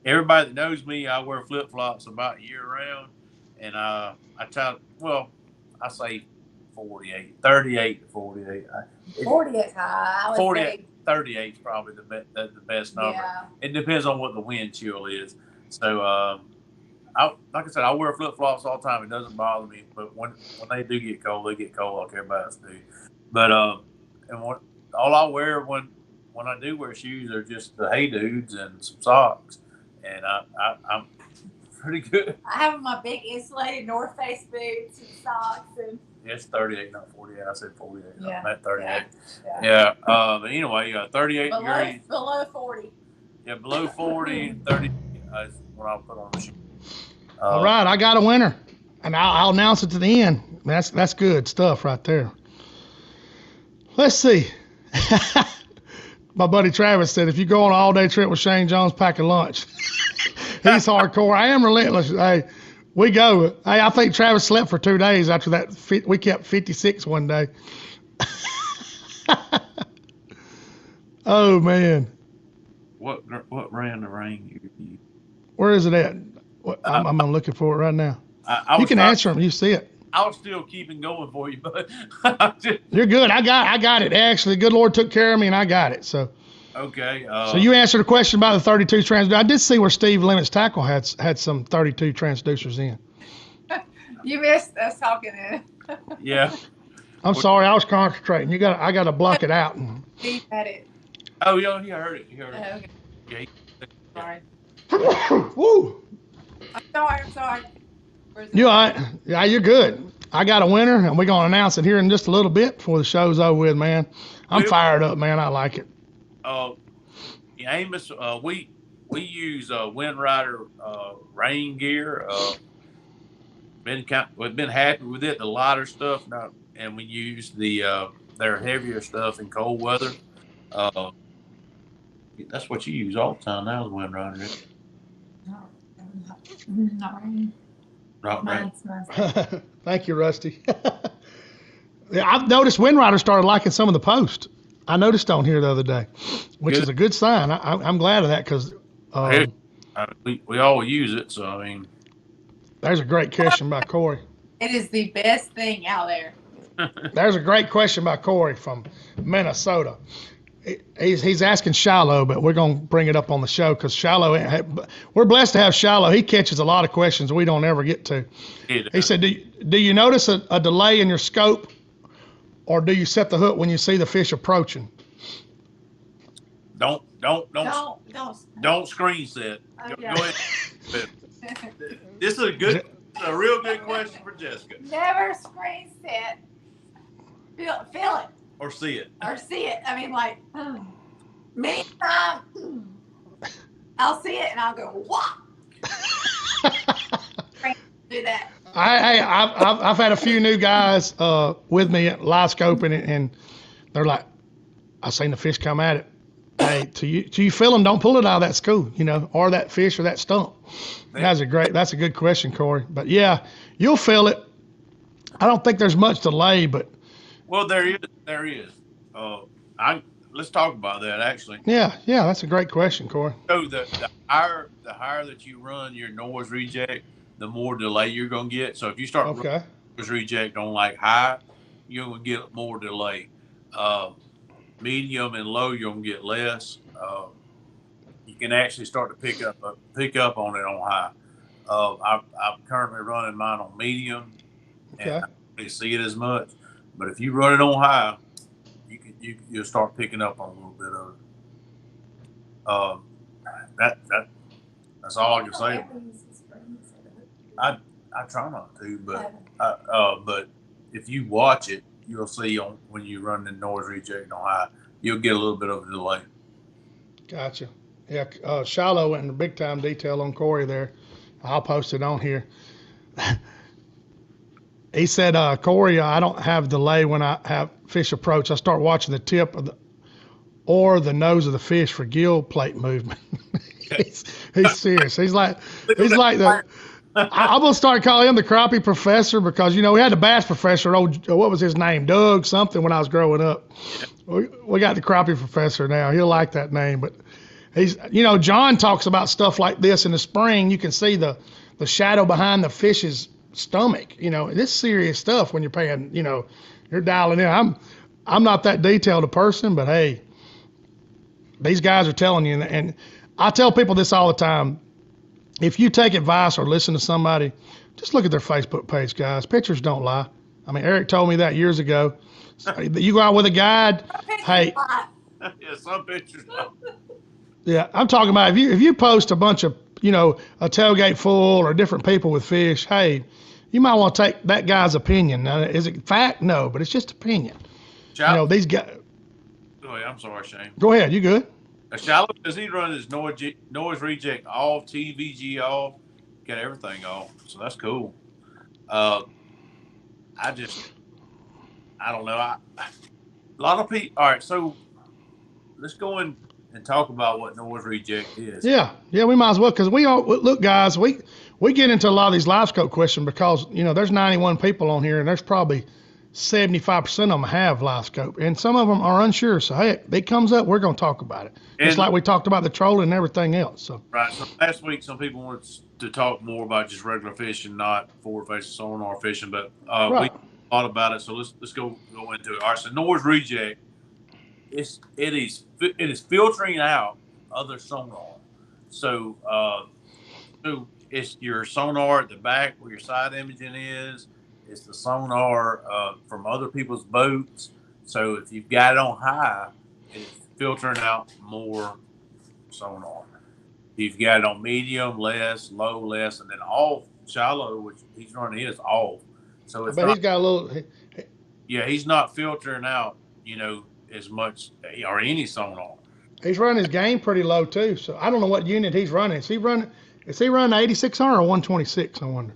Everybody that knows me, I wear flip-flops about year-round. and I try. Well, I say 48, 38 to 48. 48 is high. I would 48, say 38 is probably the best number. Yeah. It depends on what the wind chill is. So, like I said, I wear flip flops all the time. It doesn't bother me. But when they do get cold, they get cold like everybody else do. But and all I wear when I do wear shoes are just the Hey Dudes and some socks, and I'm pretty good. I have my big insulated North Face boots and socks and. It's 38, not 48. I said 48. Yeah. I'm at 38. Yeah. But anyway, 38 degrees. Below 40. Yeah, below 40, 30 is what I'll put on the shoe. All right, I got a winner, and I'll announce it to the end. That's good stuff right there. Let's see. My buddy Travis said, if you go on an all-day trip with Shane Jones, pack a lunch. He's hardcore. I am relentless. Hey, we go. Hey, I think Travis slept for 2 days after that. We kept 56 one day. Oh, man. What brand of ring you? Where is it at? I'm looking for it right now. You can answer them. You see it. I was still keeping going for you, but you're good. I got it. Actually, the good Lord took care of me, and I got it. So. Okay. So you answered a question about the 32 transducers. I did see where Steve Limits Tackle had some 32 transducers in. You missed us talking in. Yeah. I'm sorry, I was concentrating. I got to block it out. Steve had it. Oh, yeah, he heard it. Okay. Yeah. Sorry. Woo. I'm sorry. You all right? Yeah, you're good. I got a winner, and we're going to announce it here in just a little bit before the show's over with, man. I'm fired up, man. I like it. Amos, we use Wind Rider rain gear. We've been happy with it. The lighter stuff, and we use their heavier stuff in cold weather. That's what you use all the time now is Wind Rider. Not rain. Not rain. Thank you, Rusty. Yeah, I've noticed Wind Rider started liking some of the posts. I noticed on here the other day, which is a good sign. I'm glad of that because we all use it. So I mean, there's a great question by Corey. It is the best thing out there. There's a great question by Corey from Minnesota. He's asking Shiloh, but we're going to bring it up on the show because Shiloh, we're blessed to have Shiloh. He catches a lot of questions we don't ever get to. He said, do you notice a delay in your scope, or do you set the hook when you see the fish approaching? Don't screen set. Oh, Go ahead. This is a real good question for Jessica. Never screen set. Feel it. Or see it. I mean, like, many times I'll see it and I'll go, what? Do that. I've had a few new guys with me at live scoping, and they're like, I seen the fish come at it. Hey, till you feel them, don't pull it out of that school, or that fish or that stump. That's a good question, Corey. But yeah, you'll feel it. I don't think there's much delay, but. Well, there is. Let's talk about that actually. Yeah, that's a great question, Corey. So the higher that you run your noise reject, the more delay you're gonna get. So if you start running noise reject on like high, you're gonna get more delay. Medium and low, you're gonna get less. You can actually start to pick up on it on high. I'm currently running mine on medium, and I don't really see it as much. But if you run it on high, you'll start picking up on a little bit of it. That's all I can say. I try not to, but if you watch it, you'll see when you run the noise reject on high, you'll get a little bit of a delay. Gotcha. Yeah, Shiloh went into big time detail on Corey there. I'll post it on here. He said, Corey, I don't have delay when I have fish approach. I start watching the tip or the nose of the fish for gill plate movement. he's serious. He's like I'm gonna start calling him the crappie professor because we had the bass professor. What was his name? Doug something when I was growing up. We got the crappie professor now. He'll like that name, but he's John talks about stuff like this in the spring. You can see the shadow behind the fish's stomach. You know, this serious stuff when you're paying. You know, you're dialing in. I'm not that detailed a person, but hey, these guys are telling you, and I tell people this all the time. If you take advice or listen to somebody, just look at their Facebook page, guys. Pictures don't lie. I mean, Eric told me that years ago. So you go out with a guide, hey. Yeah, some pictures don't. Yeah, I'm talking about if you post a bunch of, you know, a tailgate full or different people with fish, hey, you might want to take that guy's opinion. Now, is it fact? No, but it's just opinion. You know, these guys. Go ahead. I'm sorry, Shane. Go ahead. You good? Shallow, does he run his noise reject off, TVG off, got everything off. So that's cool. I don't know. A lot of people. All right, so let's go in and talk about what noise reject is. Yeah, we might as well, because we all look, guys. We get into a lot of these live scope questions because, you know, there's 91 people on here, and there's probably 75% of them have live scope, and some of them are unsure. So hey, if it comes up, we're going to talk about it. Just like we talked about the trolling and everything else. So right. So last week, some people wanted to talk more about just regular fishing, not forward-facing sonar fishing, but we thought about it. So let's go into it. All right. So noise reject, it is filtering out other sonar. So it's your sonar at the back where your side imaging is. It's the sonar from other people's boats. So if you've got it on high, it's filtering out more sonar. If you've got it on medium, less, low, less, and then off, shallow, which he's running his off. So it's he's got a little. Yeah, he's not filtering out, you know, as much or any sonar. He's running his game pretty low too. So I don't know what unit he's running. Is he running 8600 or 126? I wonder.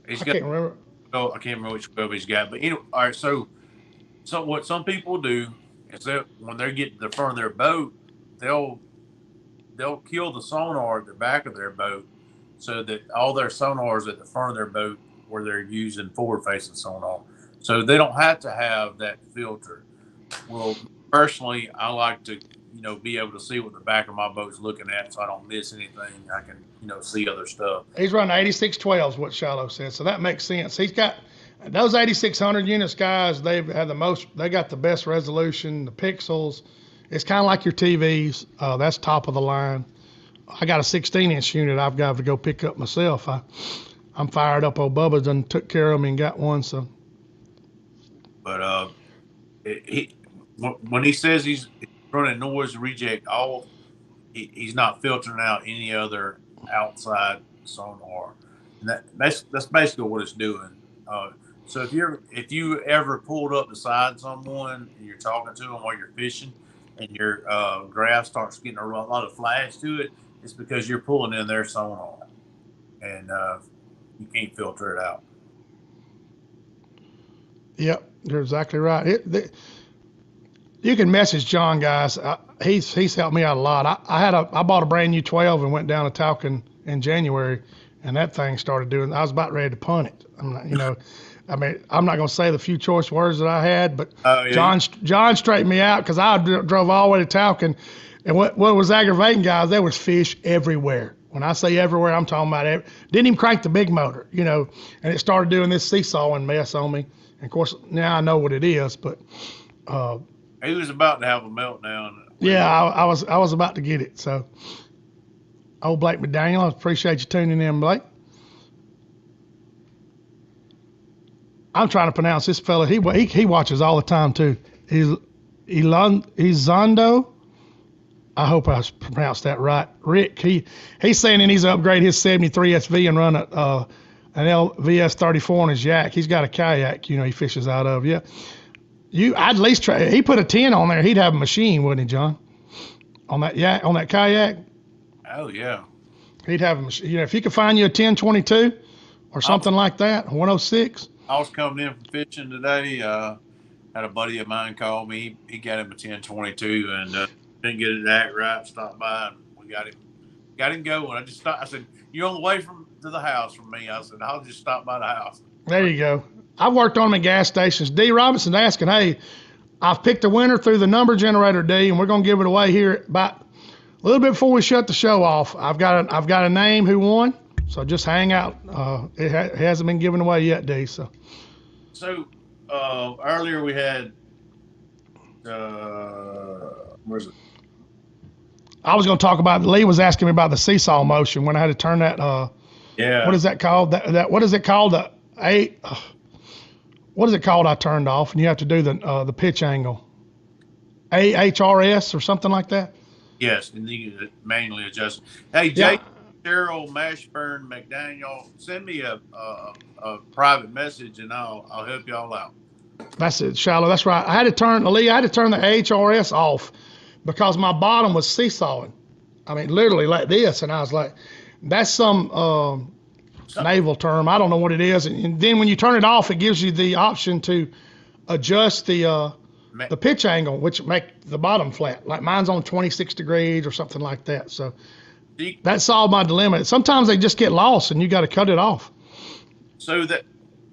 I can't remember. Oh, I can't remember which 12 he's got. But anyway, all right. So what some people do is that when they get to the front of their boat, they'll kill the sonar at the back of their boat, so that all their sonars at the front of their boat where they're using forward-facing sonar, so they don't have to have that filter. Well, personally, I like to, you know, be able to see what the back of my boat's looking at, so I don't miss anything. I can, you know, see other stuff. He's running 8612 is what Shallow said, so that makes sense. He's got those 8600 units, guys. They got the best resolution, the pixels. It's kind of like your TVs. That's top of the line. I got a 16-inch unit I've got to go pick up myself. I'm fired up. Old Bubba done took care of me and got one. So, but when he says he's running noise reject off, he's not filtering out any other outside sonar, and that's basically what it's doing. So if you ever pulled up beside someone and you're talking to them while you're fishing, and your graph starts getting a lot of flash to it, it's because you're pulling in their sonar, and you can't filter it out. Yep, you're exactly right. You can message John, guys. He's helped me out a lot. I bought a brand new 12 and went down to Talcon in January, and that thing started doing. I was about ready to punt it. I'm not, you know. I mean, I'm not going to say the few choice words that I had, but yeah. John straightened me out because I drove all the way to Talcon, and what was aggravating, guys, there was fish everywhere. When I say everywhere, I'm talking about didn't even crank the big motor, you know, and it started doing this seesawing mess on me. And of course, now I know what it is, but he was about to have a meltdown. Yeah, I was about to get it. So, old Blake McDaniel, I appreciate you tuning in, Blake. I'm trying to pronounce this fella. He watches all the time too. Zondo. I hope I pronounced that right. Rick, he's saying he needs to upgrade his 73 SV and run an LVS 34 on his yak. He's got a kayak, you know, he fishes out of. Yeah, I'd at least try. He put a 10 on there. He'd have a machine, wouldn't he, John? On that kayak. Oh yeah. He'd have a machine. You know, if he could find you a 1022 or something like that, 106. I was coming in from fishing today. Had a buddy of mine call me. He got him a 1022 and didn't get it that right. Stopped by and we got him going. I just stopped. I said, "You're on the way to the house from me." I said, "I'll just stop by the house." There you go. I've worked on them at gas stations. D. Robinson asking, "Hey, I've picked a winner through the number generator, D, and we're gonna give it away here about a little bit before we shut the show off. I've got a name who won, So just hang out. It hasn't been given away yet, D. So earlier we had where's it? I was going to talk about. Lee was asking me about the seesaw motion when I had to turn that. Yeah. What is that called? That what is it called? What is it called? I turned off, and you have to do the pitch angle. AHRS or something like that. Yes, and you can manually adjust. Hey, Jay, Cheryl, Mashburn, McDaniel, send me a private message, and I'll help y'all out. That's it, Shallow. That's right. I had to turn the AHRS off because my bottom was seesawing. I mean, literally like this, and I was like, "That's some naval term. I don't know what it is." And then when you turn it off, it gives you the option to adjust the pitch angle, which make the bottom flat. Like mine's on 26 degrees or something like that. So that solved my dilemma. Sometimes they just get lost, and you got to cut it off. So that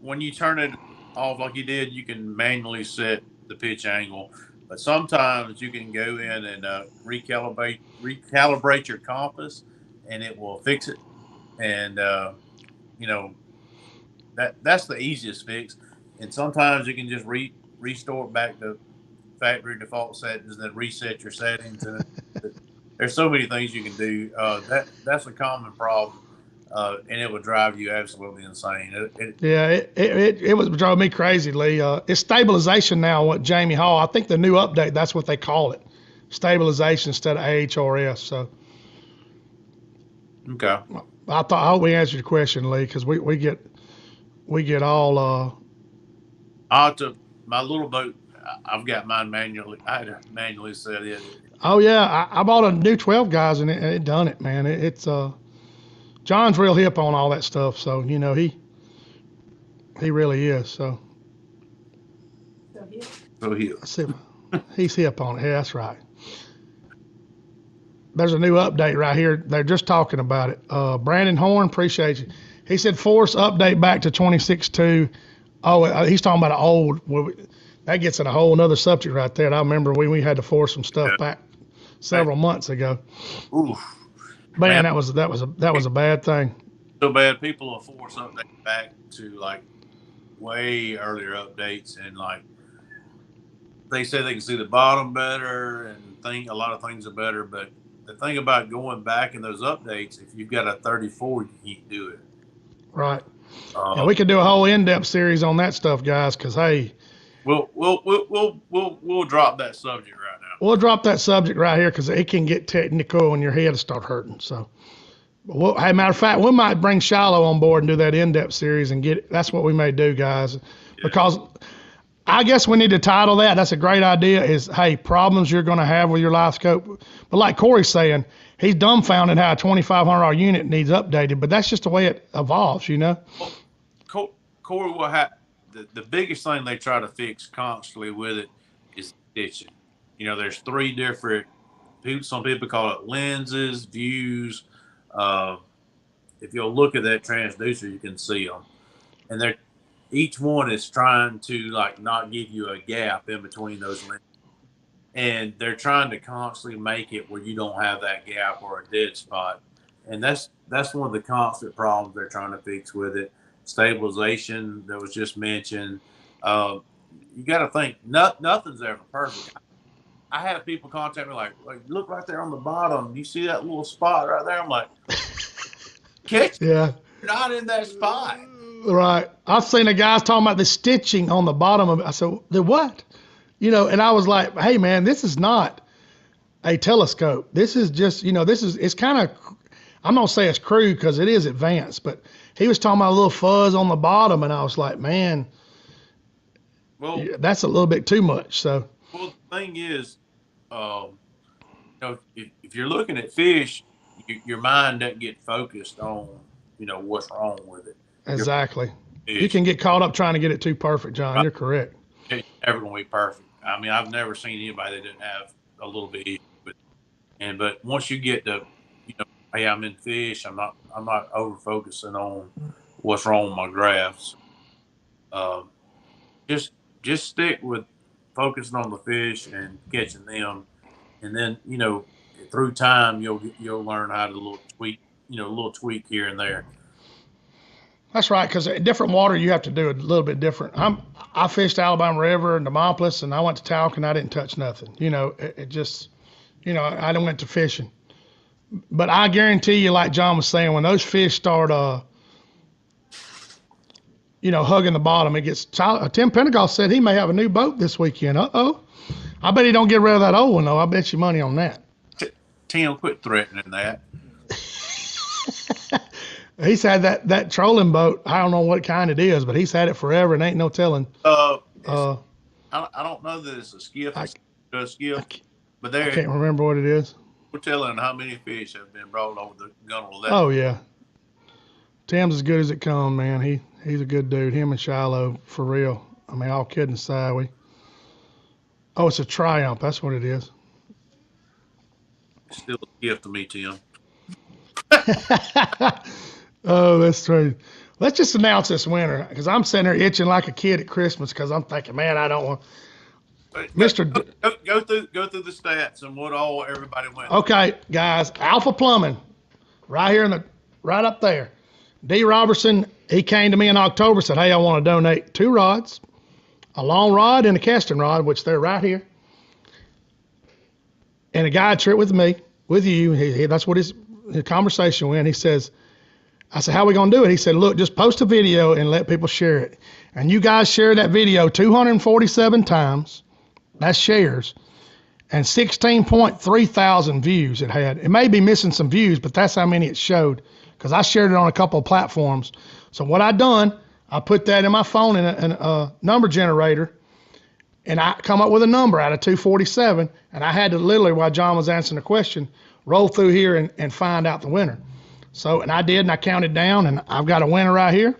when you turn it off like you did, you can manually set the pitch angle. But sometimes you can go in and recalibrate your compass, and it will fix it. And that's the easiest fix. And sometimes you can just restore it back to factory default settings, and then reset your settings. And there's so many things you can do. That's a common problem. And it would drive you absolutely insane. It was driving me crazy, Lee. It's stabilization now. What Jamie Hall? I think the new update. That's what they call it, stabilization instead of AHRS. So, okay. I hope we answered your question, Lee, because we get all. To my little boat, I've got mine manually. I had to manually set it. Oh yeah, I bought a new 12 guys and it done it, man. It's John's real hip on all that stuff, so he really is. So he's hip on it. Yeah, that's right. There's a new update right here. They're just talking about it. Brandon Horn, appreciate you. He said force update back to 26.2. Oh, he's talking about an old. That gets in a whole another subject right there. And I remember we had to force some stuff back several months ago. Oof. Man, that was a bad thing. So bad. People will force update back to like way earlier updates, and like they say they can see the bottom better and think a lot of things are better. But the thing about going back in those updates, if you've got a 34, you can't do it. Right. We could do a whole in-depth series on that stuff, guys. Because hey, we'll drop that subject right now. We'll drop that subject right here because it can get technical and your head will start hurting. So, hey, matter of fact, we might bring Shiloh on board and do that in-depth series and get it. That's what we may do, guys. Because I guess we need to title that. That's a great idea. Is hey, problems you're going to have with your life scope. But like Corey's saying, he's dumbfounded how a $2,500 unit needs updated. But that's just the way it evolves, Well, Corey, the biggest thing they try to fix constantly with it is stitching. There's three different. Some people call it lenses, views. If you'll look at that transducer, you can see them, and each one is trying to like not give you a gap in between those lenses, and they're trying to constantly make it where you don't have that gap or a dead spot, and that's one of the constant problems they're trying to fix with it. Stabilization that was just mentioned. You got to think nothing's ever perfect. I have people contact me like, look right there on the bottom. You see that little spot right there? I'm like, catch you're not in that spot. Right. I've seen the guys talking about the stitching on the bottom of it. I said, the what? And I was like, hey man, this is not a telescope. This is just, it's kind of, I'm going to say it's crude because it is advanced, but he was talking about a little fuzz on the bottom, and I was like, man, that's a little bit too much. So. Well, the thing is, if you're looking at fish, your mind doesn't get focused on, what's wrong with it. Exactly. You can get caught up trying to get it too perfect, John. Right. You're correct. It's never going to be perfect. I mean, I've never seen anybody that didn't have a little bit issue with it. But once you get to, hey, I'm in fish. I'm not over focusing on what's wrong with my graphs. Just stick with focusing on the fish and catching them, and then through time you'll learn how to little tweak here and there. That's right, because different water you have to do a little bit different. I fished Alabama River and Demopolis, and I went to Talc, and I didn't touch nothing. It just, I didn't went to fishing. But I guarantee you, like John was saying, when those fish start, hugging the bottom, it gets. Tim Pentecost said he may have a new boat this weekend. I bet he don't get rid of that old one though. I bet you money on that. Tim, quit threatening that. He's had that trolling boat. I don't know what kind it is, but he's had it forever, and ain't no telling. I don't know that it's a skiff. But there. I can't remember what it is. We're telling how many fish have been brought over the gunnel. Oh yeah, Tim's as good as it comes, man. He's a good dude. Him and Shiloh, for real. I mean, all kidding aside, it's a Triumph. That's what it is. Still a gift to me, Tim. Oh, that's true. Let's just announce this winner, because I'm sitting there itching like a kid at Christmas, because I'm thinking, man, I don't want. Go through the stats and what all everybody went. Okay, guys, Alpha Plumbing, right up there. D. Robertson, he came to me in October, said, hey, I want to donate 2 rods, a long rod and a casting rod, which they're right here, and a guide trip with me, with you. That's what his conversation went. He says, I said, how are we going to do it? He said, look, just post a video and let people share it. And you guys shared that video 247 times. That's shares. And 16.3 thousand views it had. It may be missing some views, but that's how many it showed, because I shared it on a couple of platforms. So what I done, I put that in my phone in a number generator, and I come up with a number out of 247, and I had to literally, while John was answering the question, roll through here and find out the winner. So, and I did, and I counted down, and I've got a winner right here.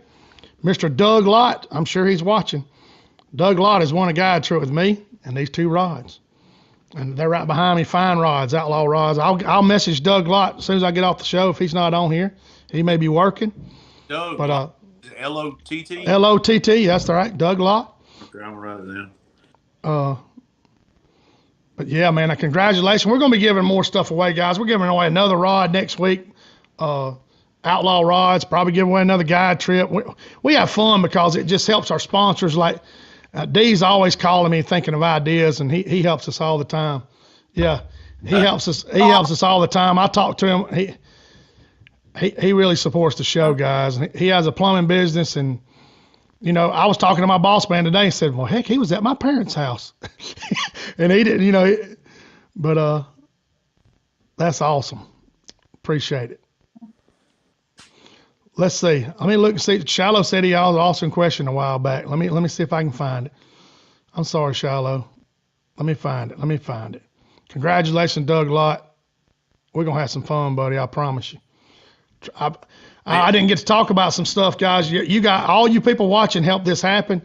Mr. Doug Lott, I'm sure he's watching. Doug Lott has won a guide trip with me and these 2 rods. And they're right behind me, fine rods, outlaw rods. I'll message Doug Lott as soon as I get off the show if he's not on here. He may be working. Doug, but L-O-T-T? L-O-T-T, that's right, Doug Lott. Okay, I'm write it down. But yeah, man, congratulations. We're going to be giving more stuff away, guys. We're giving away another rod next week. Outlaw rods, probably give away another guide trip. We have fun because it just helps our sponsors. Like D's always calling me thinking of ideas, and he helps us all the time. Yeah, he helps us. He helps us all the time. I talk to him. He really supports the show, guys. And he has a plumbing business, and I was talking to my boss man today and said, well, heck, he was at my parents' house, and he didn't. But that's awesome. Appreciate it. Let's see. Let me look and see. Shiloh said he asked an awesome question a while back. Let me see if I can find it. I'm sorry, Shiloh. Let me find it. Congratulations, Doug Lott. We're going to have some fun, buddy. I promise you. I didn't get to talk about some stuff, guys. You got all you people watching helped this happen.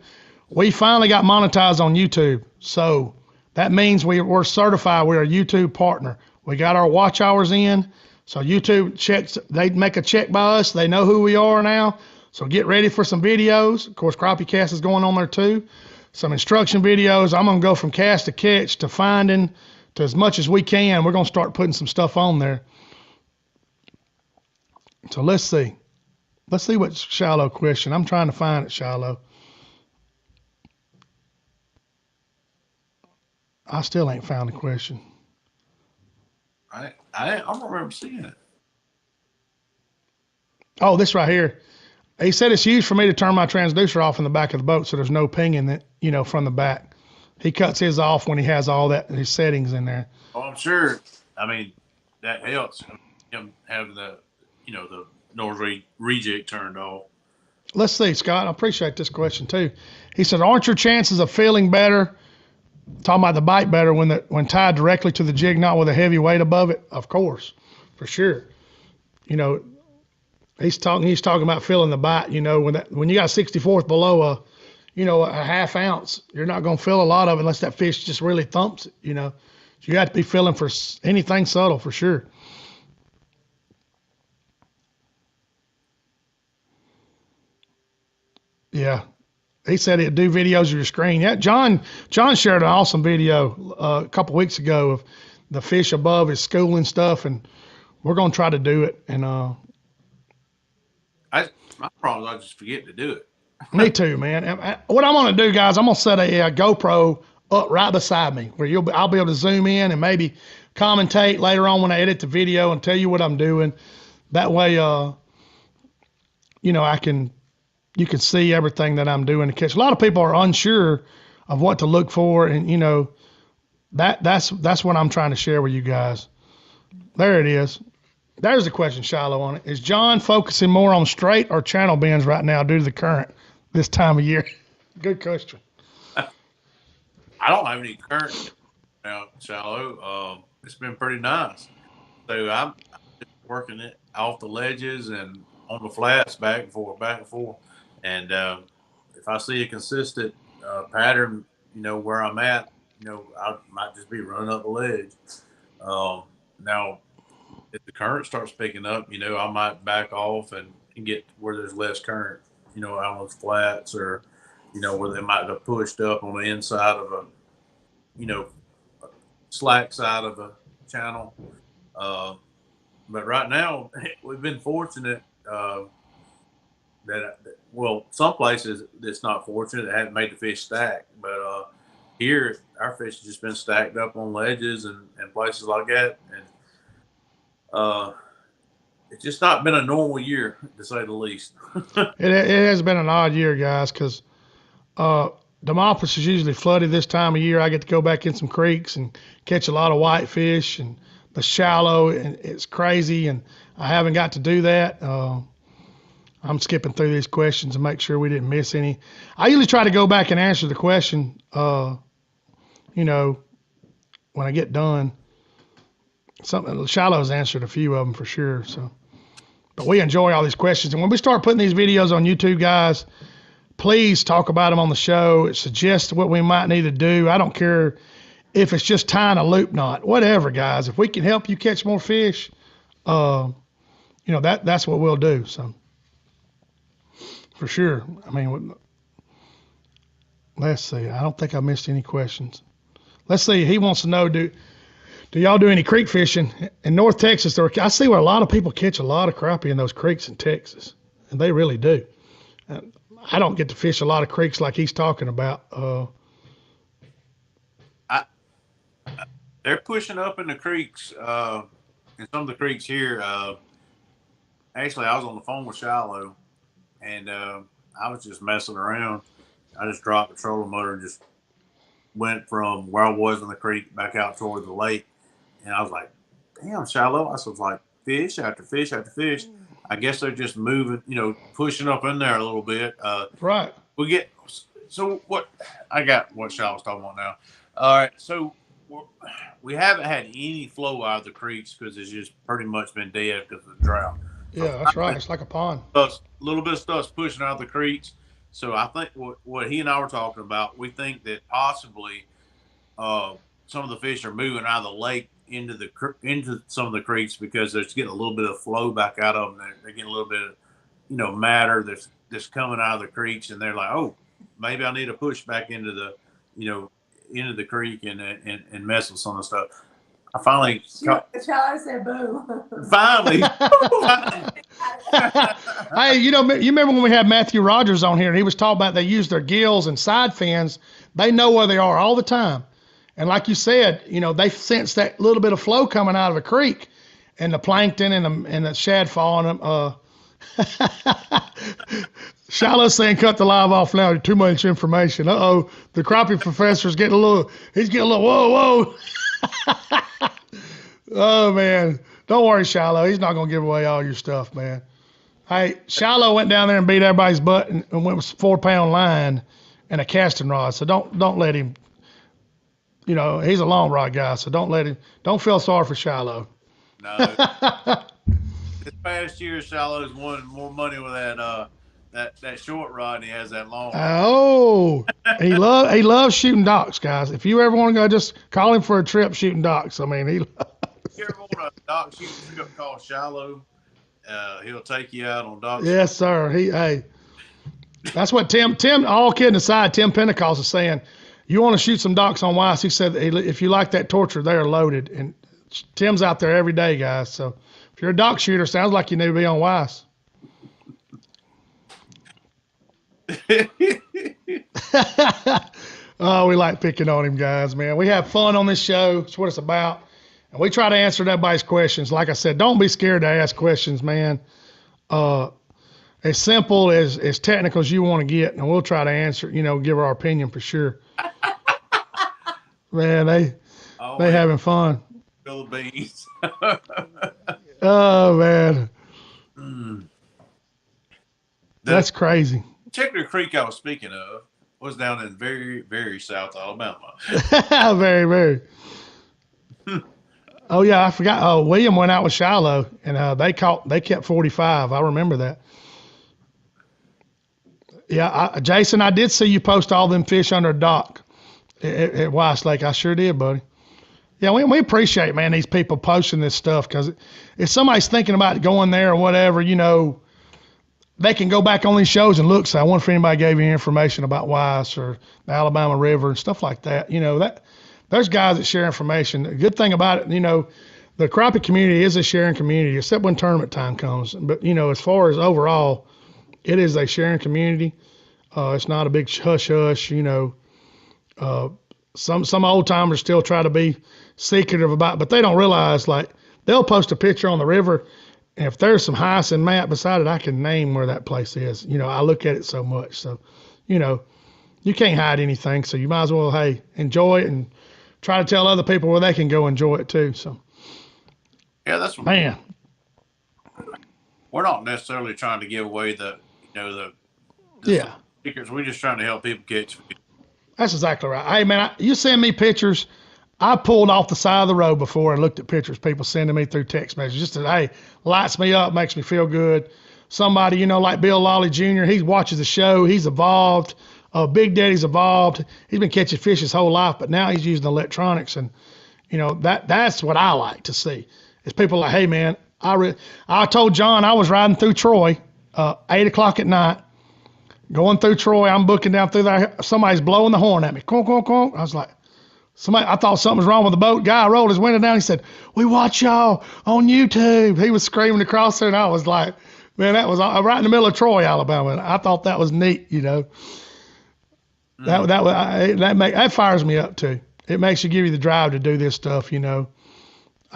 We finally got monetized on YouTube. So that means we're certified. We're a YouTube partner. We got our watch hours in. So YouTube checks, they make a check by us. They know who we are now. So get ready for some videos. Of course, CrappieKast is going on there too. Some instruction videos. I'm going to go from cast to catch to finding to as much as we can. We're going to start putting some stuff on there. So let's see. Let's see what Shiloh question. I'm trying to find it, Shiloh. I still ain't found the question. I don't remember seeing it. Oh, this right here. He said it's used for me to turn my transducer off in the back of the boat so there's no pinging that, from the back. He cuts his off when he has all that, his settings in there. Oh, I'm sure. I mean, that helps him having the, the nose reject turned off. Let's see, Scott. I appreciate this question too. He said, aren't your chances of feeling better, talking about the bite better, when tied directly to the jig, not with a heavy weight above it? Of course, for sure. He's talking about feeling the bite. When you got 64th below a half ounce, you're not going to feel a lot of it unless that fish just really thumps it. So you got to be feeling for anything subtle for sure. Yeah. He said he'd do videos of your screen. Yeah, John shared an awesome video a couple weeks ago of the fish above his school and stuff, and we're going to try to do it. And My problem is I just forget to do it. Me too, man. What I'm going to do, guys, I'm going to set a GoPro up right beside me where I'll be able to zoom in and maybe commentate later on when I edit the video and tell you what I'm doing. That way, you know, you can see everything that I'm doing to catch. A lot of people are unsure of what to look for, and you know, that's what I'm trying to share with you guys. There it is. There's the question, Shiloh, on it. Is John focusing more on straight or channel bends right now due to the current this time of year? Good question. I don't have any current now, Shiloh. It's been pretty nice. So I'm just working it off the ledges and on the flats, back and forth, back and forth. And if I see a consistent pattern, you know, where I'm at, you know, I might just be running up the ledge. Now, if the current starts picking up, you know, I might back off and get where there's less current, you know, out on those flats, or, you know, where they might have pushed up on the inside of a, you know, slack side of a channel. But right now, we've been fortunate that, well, some places it's not fortunate. It hadn't made the fish stack. But here, our fish has just been stacked up on ledges and places like that. And it's just not been a normal year, to say the least. It has been an odd year, guys, because Demopolis is usually flooded this time of year. I get to go back in some creeks and catch a lot of whitefish, and the shallow, and it's crazy, and I haven't got to do that. I'm skipping through these questions and make sure we didn't miss any. I usually try to go back and answer the question, you know, when I get done. Shiloh's answered a few of them for sure. So, but we enjoy all these questions. And when we start putting these videos on YouTube, guys, please talk about them on the show. It suggests what we might need to do. I don't care if it's just tying a loop knot, whatever, guys. If we can help you catch more fish, you know, that's what we'll do. So, for sure. I mean, let's see. I don't think I missed any questions. Let's see. He wants to know, do y'all do any creek fishing in North Texas? I see where a lot of people catch a lot of crappie in those creeks in Texas, and they really do. I don't get to fish a lot of creeks like he's talking about. They're pushing up in the creeks, in some of the creeks here. Actually, I was on the phone with Shiloh, and I was just messing around. I just dropped the trolling motor and just went from where I was in the creek back out toward the lake. And I was like, damn, Shiloh. I was like, fish after fish after fish. I guess they're just moving, you know, pushing up in there a little bit. Right. So what I got what Shiloh's talking about now. All right. So we haven't had any flow out of the creeks because it's just pretty much been dead because of the drought. Yeah, that's right. It's like a pond. A little bit of stuff's pushing out of the creeks. So I think what he and I were talking about, we think that possibly some of the fish are moving out of the lake into some of the creeks because they're getting a little bit of flow back out of them. They're getting a little bit of, you know, matter that's coming out of the creeks, and they're like, oh, maybe I need to push back into the, you know, into the creek and mess with some of the stuff. I finally Shiloh said boo. Finally. Hey, you know, you remember when we had Matthew Rogers on here and he was talking about they use their gills and side fins. They know where they are all the time. And like you said, you know, they sense that little bit of flow coming out of a creek, and the plankton and the shad falling them. Shiloh's saying cut the live off now. Too much information. Uh-oh. The crappie professor's getting a little, whoa. Oh, man. Don't worry, Shiloh. He's not going to give away all your stuff, man. Hey, Shiloh went down there and beat everybody's butt and went with a 4-pound line and a casting rod. So don't let him, you know, he's a long rod guy. So don't feel sorry for Shiloh. No. This past year, Shiloh's won more money with that short rod than he has that long rod. Oh, he loves shooting docks, guys. If you ever want to go, just call him for a trip shooting docks. I mean, If you ever want a dock shooting trip called Shiloh, he'll take you out on dock. Yes, sir. Hey, that's what Tim, all kidding aside, Tim Pentecost is saying, you want to shoot some docks on Weiss. He said, if you like that torture, they're loaded. And Tim's out there every day, guys. So if you're a dock shooter, sounds like you need to be on Weiss. Oh, we like picking on him, guys, man. We have fun on this show. That's what it's about. And we try to answer everybody's questions. Like I said, don't be scared to ask questions, man. As simple as technical as you want to get, and we'll try to answer, give our opinion for sure. Man, they having fun. Spill the beans. Oh, man. That's crazy. Chicory Creek I was speaking of was down in very, very South Alabama. Very, very. Oh, yeah, I forgot. Oh, William went out with Shiloh, and they kept 45. I remember that. Yeah, Jason, I did see you post all them fish under a dock at Weiss Lake. I sure did, buddy. Yeah, we appreciate, man, these people posting this stuff, because if somebody's thinking about going there or whatever, they can go back on these shows and look. So I wonder if anybody gave you information about Weiss or the Alabama River and stuff like that. There's guys that share information. The good thing about it, the crappie community is a sharing community, except when tournament time comes. But, as far as overall, it is a sharing community. It's not a big hush-hush, Some old timers still try to be secretive about, but they don't realize, like, they'll post a picture on the river, and if there's some hyacinth map beside it, I can name where that place is. I look at it so much. So, you can't hide anything. So you might as well, hey, enjoy it and try to tell other people where they can go enjoy it too. So, yeah, that's what, man. We're not necessarily trying to give away the secrets. We're just trying to help people catch fish. That's exactly right. Hey, man, you send me pictures. I pulled off the side of the road before and looked at pictures people sending me through text messages. Just to, hey, lights me up, makes me feel good. Somebody, like Bill Lawley Jr., he watches the show. He's evolved. Big Daddy's evolved. He's been catching fish his whole life, but now he's using electronics. And, that's what I like to see. Is people like, hey, man, I told John I was riding through Troy, 8 o'clock at night, going through Troy. I'm booking down through there. Somebody's blowing the horn at me. Conk, conk, conk. I was like, I thought something was wrong with the boat. Guy rolled his window down. He said, "We watch y'all on YouTube." He was screaming across there, and I was like, man, that was right in the middle of Troy, Alabama. And I thought that was neat, That fires me up too. It makes you give you the drive to do this stuff, I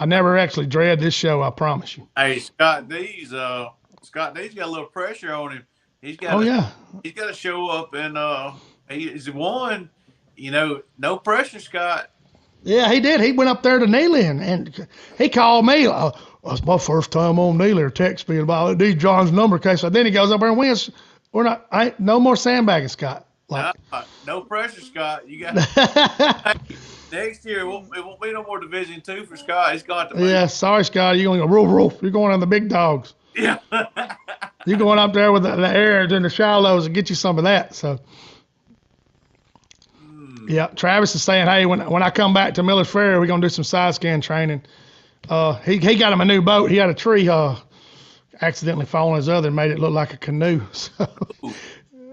never actually dread this show, I promise you. Hey, Scott D's got a little pressure on him. He's got to show up, and he's won. No pressure, Scott. Yeah, he did. He went up there to Neely, and he called me. It's my first time on Neely, or text me about it. Need John's number, case. So then he goes up there and wins. No more sandbagging, Scott. No pressure, Scott. You got next year. It won't be no more Division II for Scott. He's got to. Yeah, sorry, Scott. You're going to go roof, roof. You're going on the big dogs. Yeah. You're going up there with the airs and the shallows and get you some of that. So. Yeah, Travis is saying, hey, when I come back to Miller's Ferry, we're going to do some side scan training. He got him a new boat. He had a tree accidentally fall on his other and made it look like a canoe. So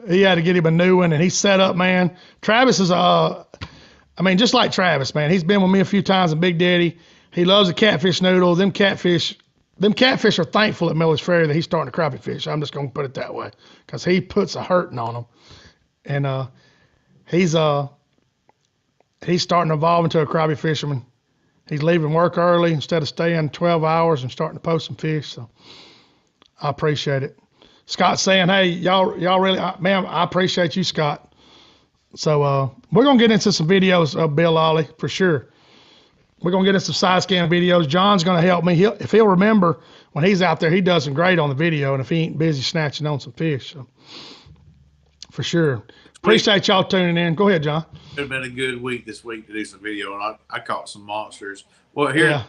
he had to get him a new one, and he's set up, man. Travis is, just like Travis, man. He's been with me a few times in Big Daddy. He loves the catfish noodle. Them catfish are thankful at Miller's Ferry that he's starting to crappie fish. I'm just going to put it that way, because he puts a hurting on them. And he's starting to evolve into a crappie fisherman. He's leaving work early instead of staying 12 hours and starting to post some fish. So I appreciate it. Scott's saying, hey, y'all really, man, I appreciate you, Scott. So we're going to get into some videos of Bill Lawley for sure. We're going to get into some side scan videos. John's going to help me. If he'll remember, when he's out there, he does some great on the video, and if he ain't busy snatching on some fish. So for sure. Appreciate y'all tuning in. Go ahead, John. It's been a good week this week to do some video, and I caught some monsters. Well, here the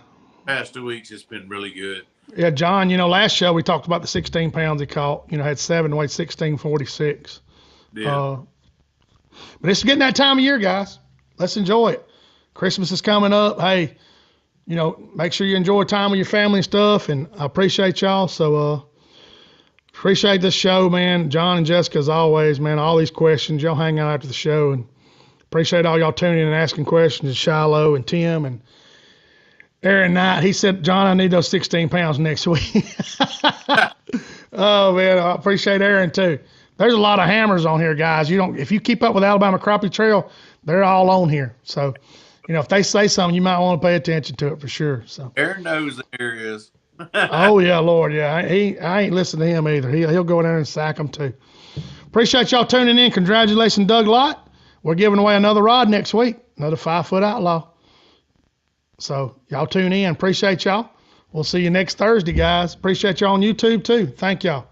past 2 weeks, it's been really good. Yeah, John, last show we talked about the 16 pounds he caught. Had 7, weighed 1646. Yeah. But it's getting that time of year, guys. Let's enjoy it. Christmas is coming up. Hey, make sure you enjoy time with your family and stuff, and I appreciate y'all. So, appreciate this show, man. John and Jessica, as always, man, all these questions. Y'all hang out after the show, and appreciate all y'all tuning in and asking questions. Shiloh and Tim and Aaron Knight. He said, John, I need those 16 pounds next week. Oh, man, I appreciate Aaron, too. There's a lot of hammers on here, guys. If you keep up with Alabama Crappie Trail, they're all on here. So, if they say something, you might want to pay attention to it for sure. So Aaron knows the areas. Oh yeah, Lord, yeah. I ain't listening to him either. He'll go in there and sack them too. Appreciate y'all tuning in. Congratulations, Doug Lott. We're giving away another rod next week, another 5-foot outlaw. So y'all tune in. Appreciate y'all. We'll see you next Thursday, guys. Appreciate y'all on YouTube too. Thank y'all.